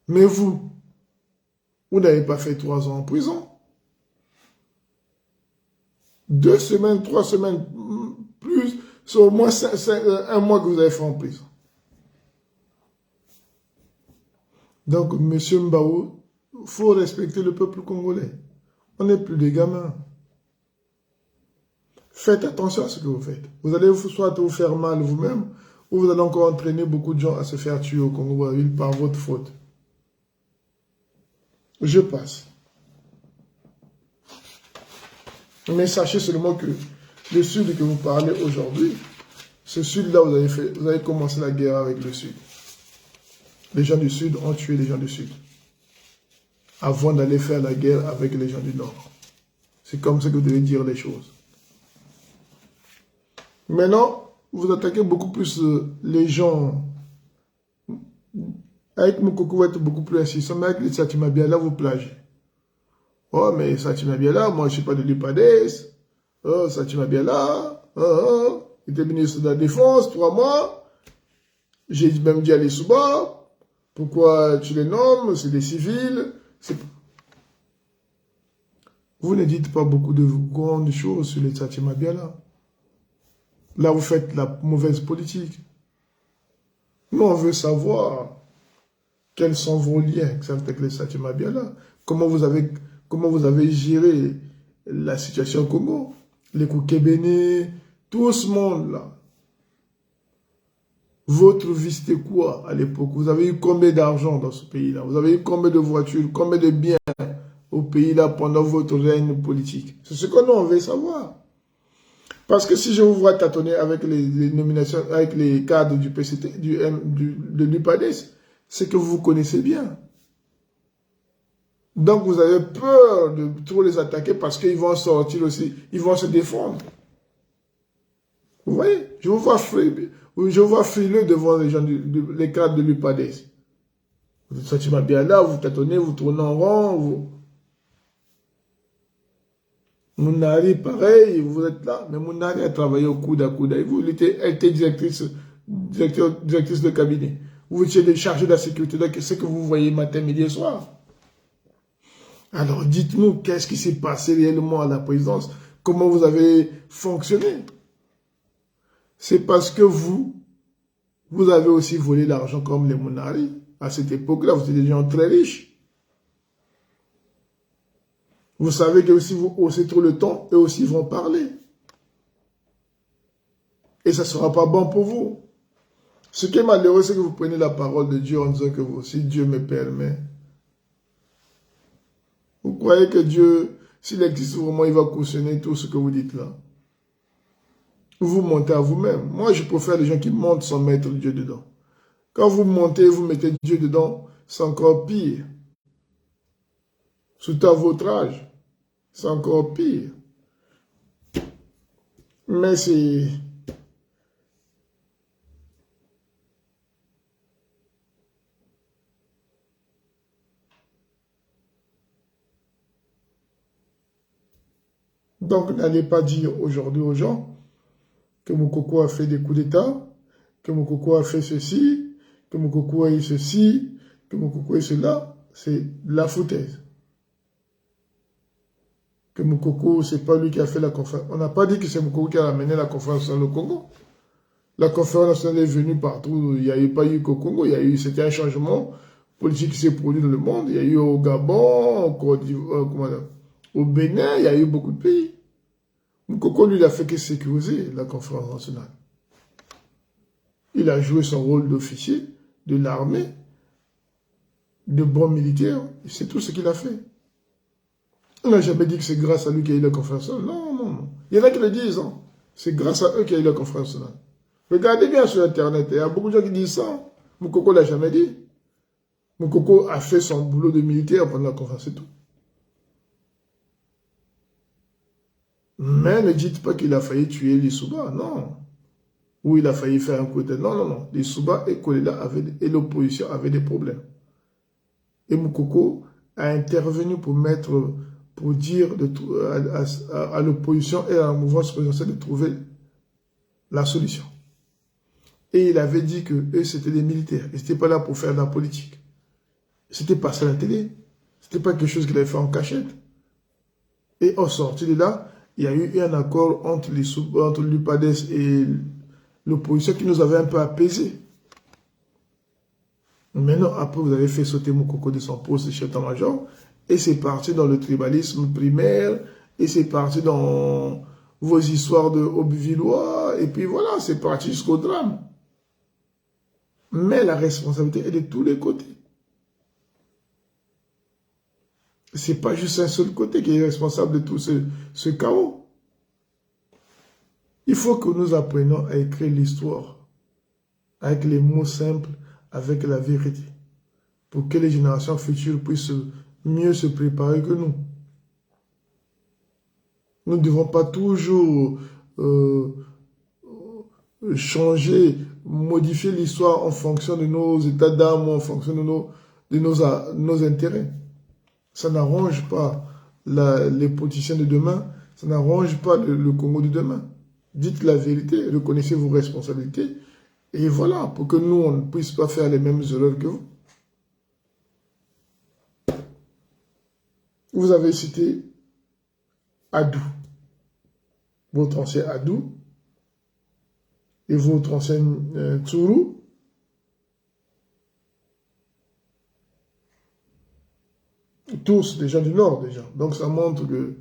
Mais vous n'avez pas fait 3 ans en prison. 2 semaines, 3 semaines, plus, c'est au moins 1 mois que vous avez fait en prison. Donc, M. Mbao, il faut respecter le peuple congolais. On n'est plus des gamins. Faites attention à ce que vous faites. Vous allez soit vous faire mal vous-même, ou vous allez encore entraîner beaucoup de gens à se faire tuer au Congo-Brazzaville par votre faute. Je passe. Mais sachez seulement que le Sud que vous parlez aujourd'hui, ce Sud-là, vous avez commencé la guerre avec le Sud. Les gens du Sud ont tué les gens du Sud avant d'aller faire la guerre avec les gens du Nord. C'est comme ça que vous devez dire les choses. Maintenant, vous attaquez beaucoup plus les gens. Avec Moukoko, vous êtes beaucoup plus insistant, mais avec les Satima Biala, vous plagez. Oh, mais Satima Biala, moi, je ne suis pas de l'UPADES. Oh, Satima Biala, il était ministre de la Défense, 3 mois. J'ai même dit à les Souba, pourquoi tu les nommes, c'est des civils. Vous ne dites pas beaucoup de grandes choses sur les Satima Biala. Là, vous faites la mauvaise politique. Nous, on veut savoir quels sont vos liens avec les Satima Biala. Comment vous avez géré la situation au Congo. Les Koukébéné, tout ce monde-là. Votre vie, c'était quoi à l'époque? Vous avez eu combien d'argent dans ce pays-là? Vous avez eu combien de voitures, combien de biens au pays-là pendant votre règne politique? C'est ce qu'on veut savoir. Parce que si je vous vois tâtonner avec les nominations, avec les cadres du PCT, de l'UPADES, c'est que vous vous connaissez bien. Donc vous avez peur de trop les attaquer parce qu'ils vont sortir aussi, ils vont se défendre. Vous voyez, je vous vois frileux devant les gens, les cadres de l'UPADES. Vous êtes sentiment bien là, vous tâtonnez, vous tournez en rond, Mounari, pareil, vous êtes là, mais Mounari a travaillé au coude à coude avec vous. Elle était directrice de cabinet. Vous étiez chargé de la sécurité, donc c'est ce que vous voyez matin, midi et soir. Alors dites-nous, qu'est-ce qui s'est passé réellement à la présidence? Comment vous avez fonctionné? C'est parce que vous avez aussi volé l'argent comme les Mounari. À cette époque-là, vous étiez des gens très riches. Vous savez que si vous haussez trop le ton, eux aussi vont parler. Et ça ne sera pas bon pour vous. Ce qui est malheureux, c'est que vous prenez la parole de Dieu en disant que vous, si Dieu me permet. Vous croyez que Dieu, s'il existe vraiment, il va cautionner tout ce que vous dites là. Vous montez à vous-même. Moi, je préfère les gens qui montent sans mettre Dieu dedans. Quand vous montez, vous mettez Dieu dedans, c'est encore pire. Surtout à votre âge. C'est encore pire. Mais c'est... Donc, n'allez pas dire aujourd'hui aux gens que Moukoko a fait des coups d'État, que Moukoko a fait ceci, que Moukoko ait ceci, que Moukoko ait cela, c'est la foutaise. Que Moukoko, c'est pas lui qui a fait la conférence. On n'a pas dit que c'est Moukoko qui a amené la conférence sur le Congo. La conférence nationale est venue partout. Il n'y a eu pas eu qu'au Congo. C'était un changement politique qui s'est produit dans le monde. Il y a eu au Gabon, au Bénin, il y a eu beaucoup de pays. Moukoko, lui, il a fait que sécuriser la conférence nationale. Il a joué son rôle d'officier de l'armée, de bon militaire. C'est tout ce qu'il a fait. On n'a jamais dit que c'est grâce à lui qu'il y a eu la conférence nationale. Non, non, non. Il y en a qui le disent. Hein. C'est grâce à eux qu'il y a eu la conférence nationale. Regardez bien sur Internet. Il y a beaucoup de gens qui disent ça. Moukoko ne l'a jamais dit. Moukoko a fait son boulot de militaire pendant la conférence, c'est tout. Mais ne dites pas qu'il a failli tuer les Souba, non. Ou il a failli faire un coup d'État. Non, non, non. Les Souba et Kolela et l'opposition avaient des problèmes. Et Moukoko a intervenu pour dire à l'opposition et à la mouvance présidentielle de trouver la solution. Et il avait dit que eux, c'était des militaires. Ils n'étaient pas là pour faire de la politique. C'était pas ça la télé. C'était pas quelque chose qu'il avait fait en cachette. Et en sortie de là, il y a eu un accord entre l'UPADES et l'opposition qui nous avait un peu apaisés. Maintenant, après, vous avez fait sauter Moukoko de son poste de chef d'état-major, et c'est parti dans le tribalisme primaire, et c'est parti dans vos histoires de Aubevillois, et puis voilà, c'est parti jusqu'au drame. Mais la responsabilité est de tous les côtés. C'est pas juste un seul côté qui est responsable de tout ce chaos. Il faut que nous apprenions à écrire l'histoire avec les mots simples, avec la vérité, pour que les générations futures puissent mieux se préparer que nous. Nous ne devons pas toujours changer, modifier l'histoire en fonction de nos états d'âme, en fonction de nos intérêts. Ça n'arrange pas les politiciens de demain, ça n'arrange pas le Congo de demain. Dites la vérité, reconnaissez vos responsabilités, et voilà, pour que nous, on ne puisse pas faire les mêmes erreurs que vous. Vous avez cité Adou, votre ancien Adou, et votre ancien Tsuru. Tous des gens du Nord déjà. Donc ça montre que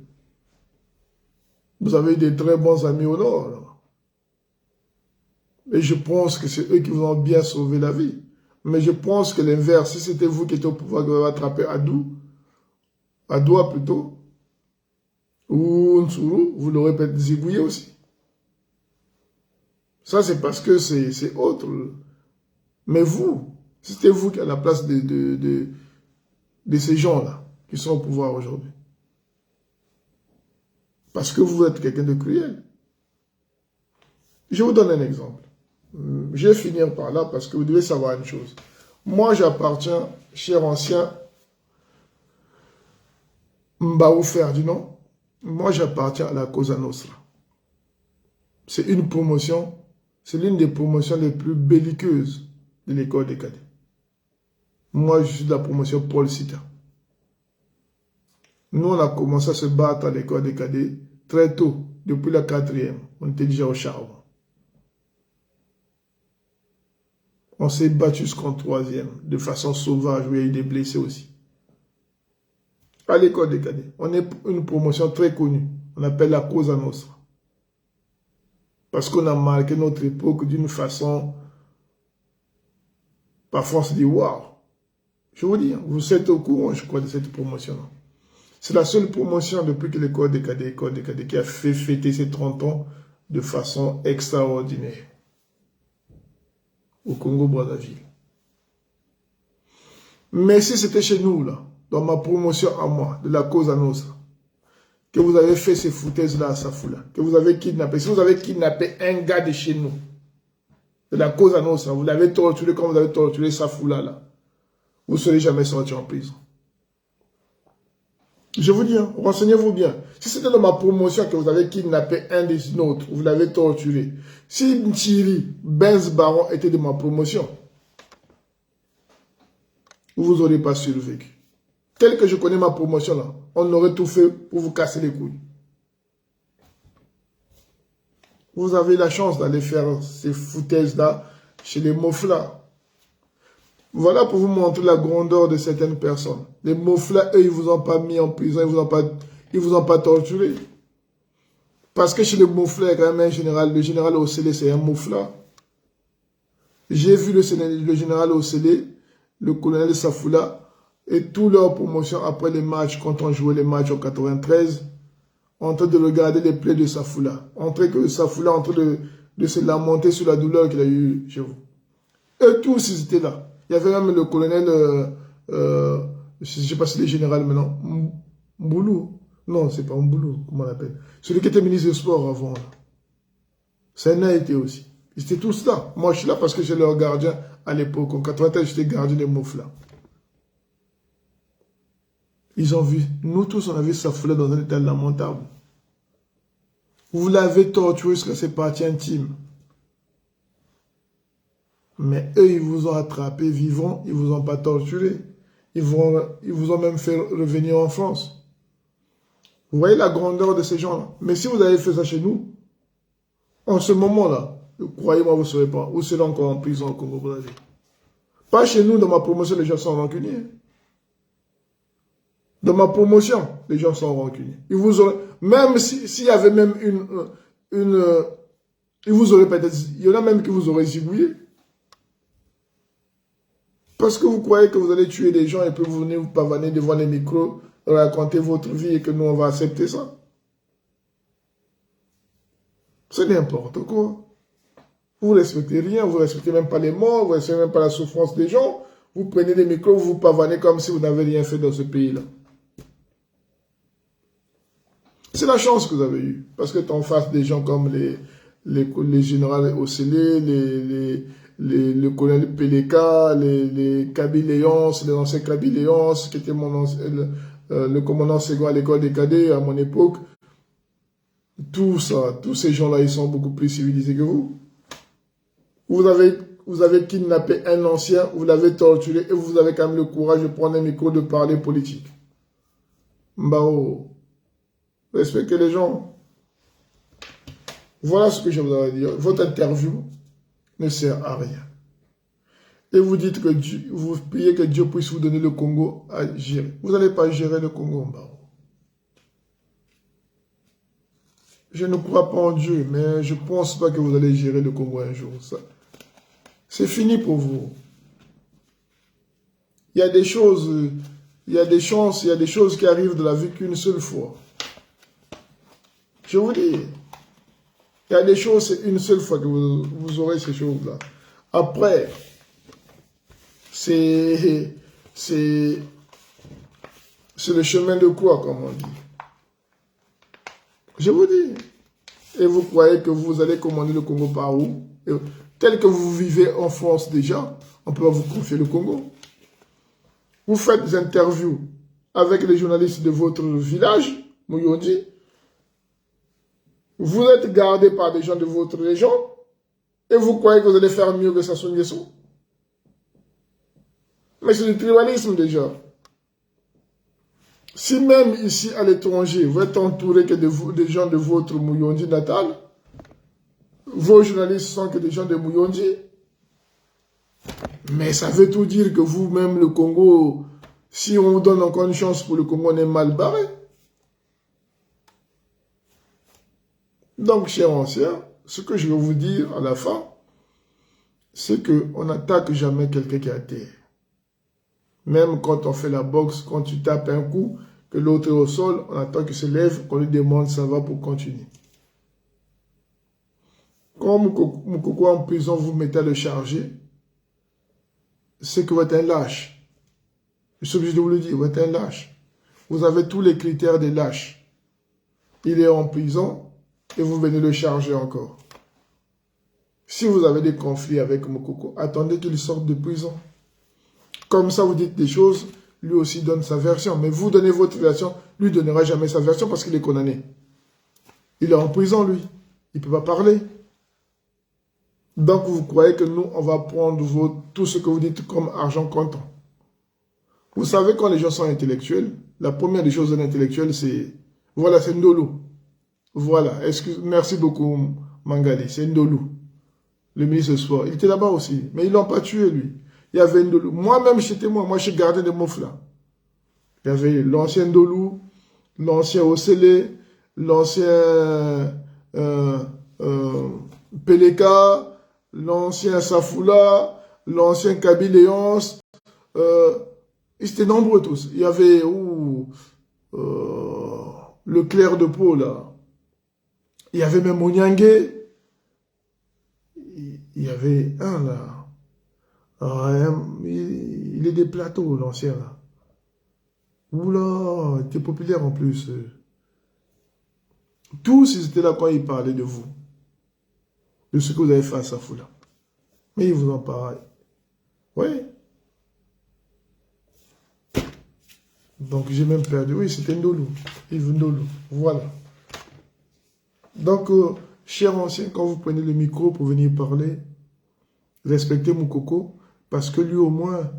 vous avez des très bons amis au Nord. Alors. Et je pense que c'est eux qui vous ont bien sauvé la vie. Mais je pense que l'inverse, si c'était vous qui étiez au pouvoir, vous avez attrapé Adoua plutôt, ou Nsuru, vous l'aurez peut-être zigouillé aussi. Ça c'est parce que c'est autre. Mais vous, si c'était vous qui êtes à la place de ces gens-là, qui sont au pouvoir aujourd'hui. Parce que vous êtes quelqu'un de cruel. Je vous donne un exemple. Je vais finir par là parce que vous devez savoir une chose. Moi, j'appartiens, cher ancien Mbaou Ferdinand, moi j'appartiens à la Cosa Nostra. C'est une promotion, c'est l'une des promotions les plus belliqueuses de l'école des cadets. Moi, je suis de la promotion Paul Sita. Nous, on a commencé à se battre à l'école des cadets très tôt, depuis la 4e. On était déjà au charbon. On s'est battu jusqu'en 3e, de façon sauvage, où il y a eu des blessés aussi. À l'école des cadets, on est une promotion très connue. On appelle la Cosa Nostra. Parce qu'on a marqué notre époque d'une façon... Parfois, on se dit, waouh! Je vous dis, vous êtes au courant, je crois, de cette promotion-là. C'est la seule promotion depuis que l'école des cadets qui a fait fêter ses 30 ans de façon extraordinaire au Congo-Brazzaville. Mais si c'était chez nous, là, dans ma promotion à moi, de la Cosa Nostra, que vous avez fait ces foutaises-là à Safoula, que vous avez kidnappé, si vous avez kidnappé un gars de chez nous, de la Cosa Nostra, vous l'avez torturé comme vous avez torturé Safoula, là, vous ne serez jamais sorti en prison. Je vous dis, hein, renseignez-vous bien. Si c'était dans ma promotion que vous avez kidnappé un des nôtres, vous l'avez torturé. Si Thierry Benz Baron était de ma promotion, vous n'aurez pas survécu. Tel que je connais ma promotion là, on aurait tout fait pour vous casser les couilles. Vous avez la chance d'aller faire ces foutaises-là chez les moflas. Voilà pour vous montrer la grandeur de certaines personnes. Les moflas, eux, ils vous ont pas mis en prison, ils vous ont pas torturé. Parce que chez les moflas, il y a quand même un général. Le général Osele, c'est un mofla. J'ai vu le général Osele, le colonel Safoula, et toute leur promotion après les matchs, quand on jouait les matchs en 93, en train de regarder les plaies de Safoula. En train de se lamenter sur la douleur qu'il a eue chez vous. Eux tous, ils étaient là. Il y avait même le colonel, je ne sais pas si c'est le général maintenant, Mboulou. Non, c'est pas Mboulou, comment on l'appelle. Celui qui était ministre des Sports avant. Ça n'a été aussi. Ils étaient tous là. Moi, je suis là parce que j'ai leur gardien à l'époque. En 93, j'étais gardien des Moufla. Ils ont vu. Nous tous, on a vu Safoula dans un état lamentable. Vous l'avez torturé jusqu'à ses parties intimes. Mais eux, ils vous ont attrapé vivant, ils vous ont pas torturé. Ils vous ont même fait revenir en France. Vous voyez la grandeur de ces gens-là. Mais si vous avez fait ça chez nous, en ce moment-là, croyez-moi, vous ne serez pas. Vous serez encore en prison au Congo-Brazzaville. Pas chez nous, dans ma promotion, les gens sont rancuniers. Dans ma promotion, les gens sont rancuniers. Ils vous auraient, même s'il y avait même ils vous auraient peut-être, il y en a même qui vous auraient zigouillé. Parce que vous croyez que vous allez tuer des gens et puis vous venez vous pavaner devant les micros, raconter votre vie et que nous, on va accepter ça. C'est n'importe quoi. Vous ne respectez rien, vous ne respectez même pas les morts, vous ne respectez même pas la souffrance des gens. Vous prenez des micros, vous vous pavanez comme si vous n'avez rien fait dans ce pays-là. C'est la chance que vous avez eue. Parce que tu en face des gens comme les généraux Osele, le colonel Peleka, les Kabyléons, les anciens Kabyléons, qui était le commandant Ségon à l'école des cadets à mon époque. Tout ça, tous ces gens-là, ils sont beaucoup plus civilisés que vous. Vous avez kidnappé un ancien, vous l'avez torturé et vous avez quand même le courage de prendre un micro, de parler politique. Mbao, respectez les gens. Voilà ce que je voudrais dire. Votre interview ne sert à rien. Et vous dites que vous priez que Dieu puisse vous donner le Congo à gérer. Vous n'allez pas gérer le Congo, Mbao. Je ne crois pas en Dieu, mais je ne pense pas que vous allez gérer le Congo un jour. C'est fini pour vous. Il y a des choses, il y a des chances, il y a des choses qui arrivent de la vie qu'une seule fois. Je vous dis, il y a des choses, c'est une seule fois que vous aurez ces choses-là. Après, c'est le chemin de quoi, comme on dit. Je vous dis. Et vous croyez que vous allez commander le Congo par où? Tel que vous vivez en France déjà, on peut vous confier le Congo. Vous faites des interviews avec les journalistes de votre village, Mouyondi. Vous êtes gardé par des gens de votre région. Et vous croyez que vous allez faire mieux que Sassou Nguesso? Mais c'est du tribalisme déjà. Si même ici à l'étranger, vous êtes entouré que des gens de votre Mouyondi natal, vos journalistes sont que des gens de Mouyondi, mais ça veut tout dire que vous-même, le Congo, si on vous donne encore une chance pour le Congo, on est mal barré. Donc, chers anciens, ce que je vais vous dire à la fin, c'est qu'on n'attaque jamais quelqu'un qui est à terre. Même quand on fait la boxe, quand tu tapes un coup, que l'autre est au sol, on attend qu'il se lève, qu'on lui demande ça va pour continuer. Quand Moukoko en prison vous mettez à le charger, c'est que vous êtes un lâche. Je suis obligé de vous le dire, vous êtes un lâche. Vous avez tous les critères des lâches. Il est en prison et vous venez le charger encore. Si vous avez des conflits avec Moukoko, attendez qu'il sorte de prison. Comme ça, vous dites des choses, lui aussi donne sa version. Mais vous donnez votre version, lui ne donnera jamais sa version parce qu'il est condamné. Il est en prison, lui. Il ne peut pas parler. Donc, vous croyez que nous, on va prendre tout ce que vous dites comme argent comptant. Vous savez, quand les gens sont intellectuels, la première des choses d'un intellectuel, c'est... Voilà, c'est Ndolo. Voilà, merci beaucoup, Mangali, c'est Ndolo, le ministre du Sport. Il était là-bas aussi, mais ils ne l'ont pas tué, lui. Il y avait Ndolo. Moi-même, chez moi, je suis gardien de Moufla. Il y avait l'ancien Ndolo, l'ancien Osele, l'ancien euh, euh, Peleka, l'ancien Safoula, l'ancien Kabyléance. Ils étaient nombreux tous. Il y avait le clerc de peau, là. Il y avait même Onyangue. Il y avait un, là. Il est des plateaux, l'ancien, là. Oula, il était populaire en plus. Tous, ils étaient là quand ils parlaient de vous. De ce que vous avez fait à Safoula. Mais ils vous en parlent. Oui. Donc, j'ai même perdu. Oui, c'était Ndolo. Yves Ndolo. Voilà. Donc, chers anciens, quand vous prenez le micro pour venir parler, respectez Moukoko, parce que lui, au moins,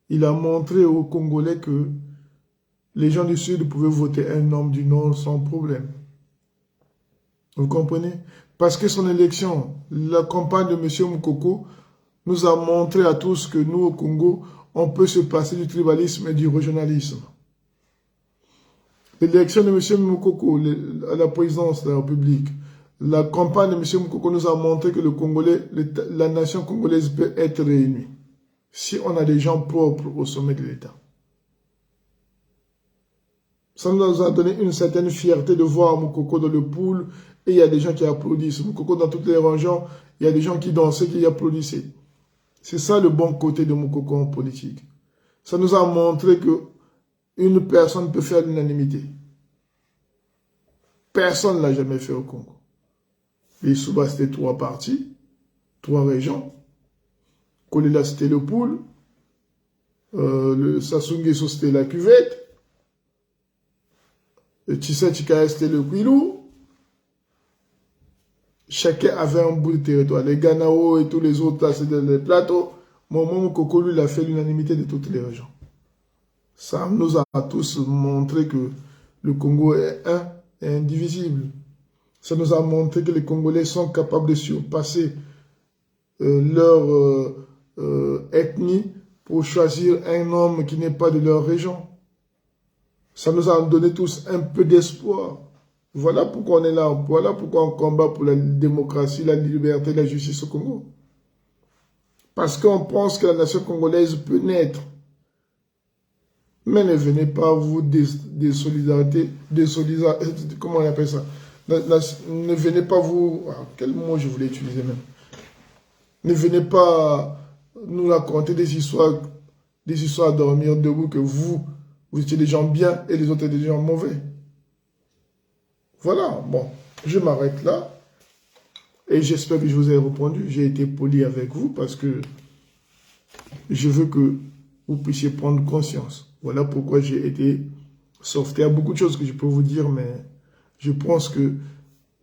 il a montré aux Congolais que les gens du Sud pouvaient voter un homme du Nord sans problème. Vous comprenez? Parce que son élection, la campagne de M. Moukoko, nous a montré à tous que nous, au Congo, on peut se passer du tribalisme et du régionalisme. L'élection de M. Moukoko à la présidence de la République, la campagne de M. Moukoko nous a montré que le Congolais, la nation congolaise peut être réunie si on a des gens propres au sommet de l'État. Ça nous a donné une certaine fierté de voir Moukoko dans le pool et il y a des gens qui applaudissent. Moukoko dans toutes les régions, il y a des gens qui dansaient, qui applaudissaient. C'est ça le bon côté de Moukoko en politique. Ça nous a montré que une personne peut faire l'unanimité. Personne ne l'a jamais fait au Congo. Les Souba, c'était 3 partis, 3 régions. Kolela, c'était le pool. Le Sassou Nguesso, c'était la cuvette. Le Tissa Chikaya, c'était le Kouilou. Chacun avait un bout de territoire. Les Ganao et tous les autres, là, c'était les plateaux. Mon Koko, lui, il a fait l'unanimité de toutes les régions. Ça nous a tous montré que le Congo est un et indivisible. Ça nous a montré que les Congolais sont capables de surpasser leur ethnie pour choisir un homme qui n'est pas de leur région. Ça nous a donné tous un peu d'espoir. Voilà pourquoi on est là. Voilà pourquoi on combat pour la démocratie, la liberté, la justice au Congo. Parce qu'on pense que la nation congolaise peut naître. Mais ne venez pas vous comment on appelle ça? Ne venez pas vous... quel mot je voulais utiliser même? Ne venez pas nous raconter des histoires à dormir debout que vous étiez des gens bien et les autres des gens mauvais. Voilà, bon, je m'arrête là. Et j'espère que je vous ai répondu. J'ai été poli avec vous parce que je veux que vous puissiez prendre conscience. Voilà pourquoi j'ai été soft. Il y a beaucoup de choses que je peux vous dire, mais je pense que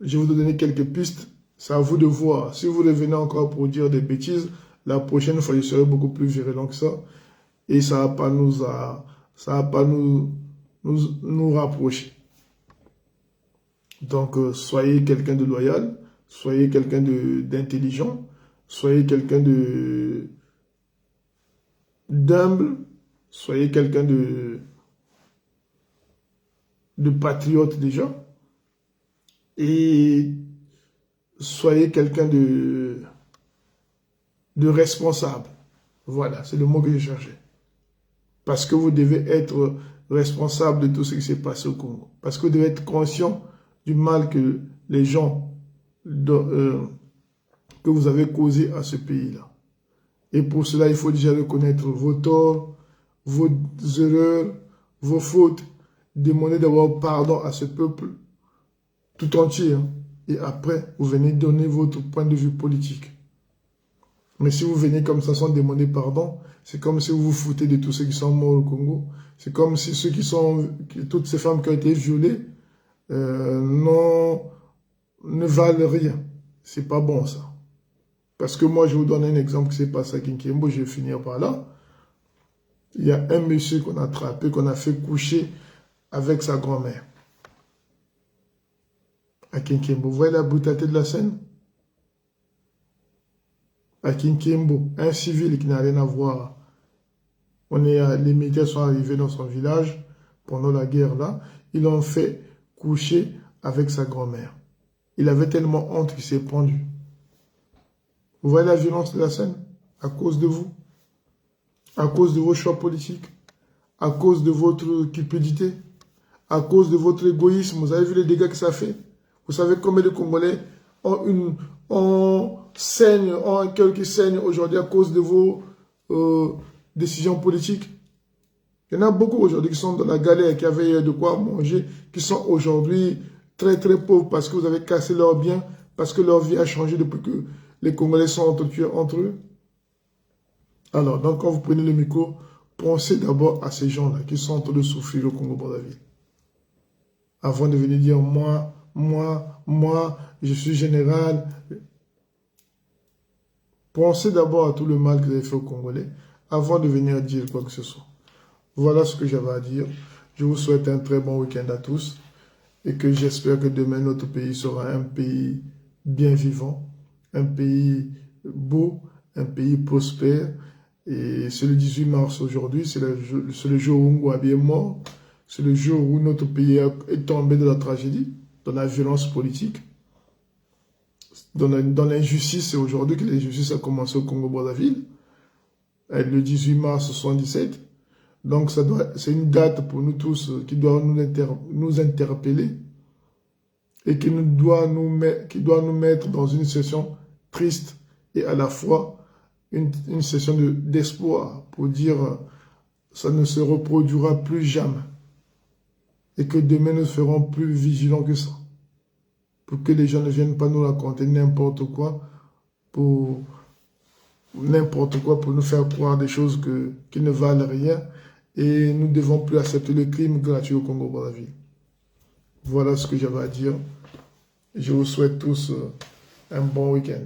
je vais vous donner quelques pistes. C'est à vous de voir. Si vous revenez encore pour dire des bêtises, la prochaine fois, je serai beaucoup plus virulent que ça. Et ça ne va pas nous rapprocher. Donc, soyez quelqu'un de loyal, soyez quelqu'un d'intelligent, soyez quelqu'un d'humble, soyez quelqu'un de patriote déjà, et soyez quelqu'un de responsable. Voilà, c'est le mot que je cherchais. Parce que vous devez être responsable de tout ce qui s'est passé au Congo. Parce que vous devez être conscient du mal que les gens que vous avez causé à ce pays-là. Et pour cela, il faut déjà reconnaître vos torts, vos erreurs, vos fautes, demander d'avoir pardon à ce peuple tout entier. Hein. Et après, vous venez donner votre point de vue politique. Mais si vous venez comme ça sans demander pardon, c'est comme si vous vous foutez de tous ceux qui sont morts au Congo. C'est comme si toutes ces femmes qui ont été violées, ne valent rien. C'est pas bon ça. Parce que moi, je vous donne un exemple qui s'est passé à Kinkembo, je vais finir par là. Il y a un monsieur qu'on a attrapé, qu'on a fait coucher avec sa grand-mère. À Kinkembo. Vous voyez la brutalité de la scène? À Kinkembo, un civil qui n'a rien à voir. Les militaires sont arrivés dans son village pendant la guerre là. Ils l'ont fait coucher avec sa grand-mère. Il avait tellement honte qu'il s'est pendu. Vous voyez la violence de la scène? À cause de vous. À cause de vos choix politiques. À cause de votre cupidité. À cause de votre égoïsme. Vous avez vu les dégâts que ça fait? Vous savez combien de Congolais ont quelques saignent aujourd'hui à cause de vos décisions politiques? Il y en a beaucoup aujourd'hui qui sont dans la galère, qui avaient de quoi manger, qui sont aujourd'hui très très pauvres parce que vous avez cassé leurs biens, parce que leur vie a changé depuis que les Congolais sont entretués entre eux. Alors, donc quand vous prenez le micro, pensez d'abord à ces gens-là qui sont en train de souffrir au Congo-Brazzaville. Avant de venir dire moi, je suis général. Pensez d'abord à tout le mal que vous avez fait aux Congolais avant de venir dire quoi que ce soit. Voilà ce que j'avais à dire. Je vous souhaite un très bon week-end à tous et que j'espère que demain notre pays sera un pays bien vivant, un pays beau, un pays prospère. Et c'est le 18 mars aujourd'hui, c'est le jour où Ngouabi est mort, c'est le jour où notre pays est tombé dans la tragédie, dans la violence politique, dans l'injustice. C'est aujourd'hui que l'injustice a commencé au Congo-Brazzaville, le 18 mars 1977. Donc c'est une date pour nous tous qui doit nous interpeller et qui doit nous mettre dans une session triste et à la fois une session d'espoir pour dire ça ne se reproduira plus jamais et que demain nous serons plus vigilants que ça pour que les gens ne viennent pas nous raconter n'importe quoi pour nous faire croire des choses qui ne valent rien. Et nous ne devons plus accepter le crime gratuit au Congo-Brazzaville. Voilà ce que j'avais à dire. Je vous souhaite tous un bon week-end.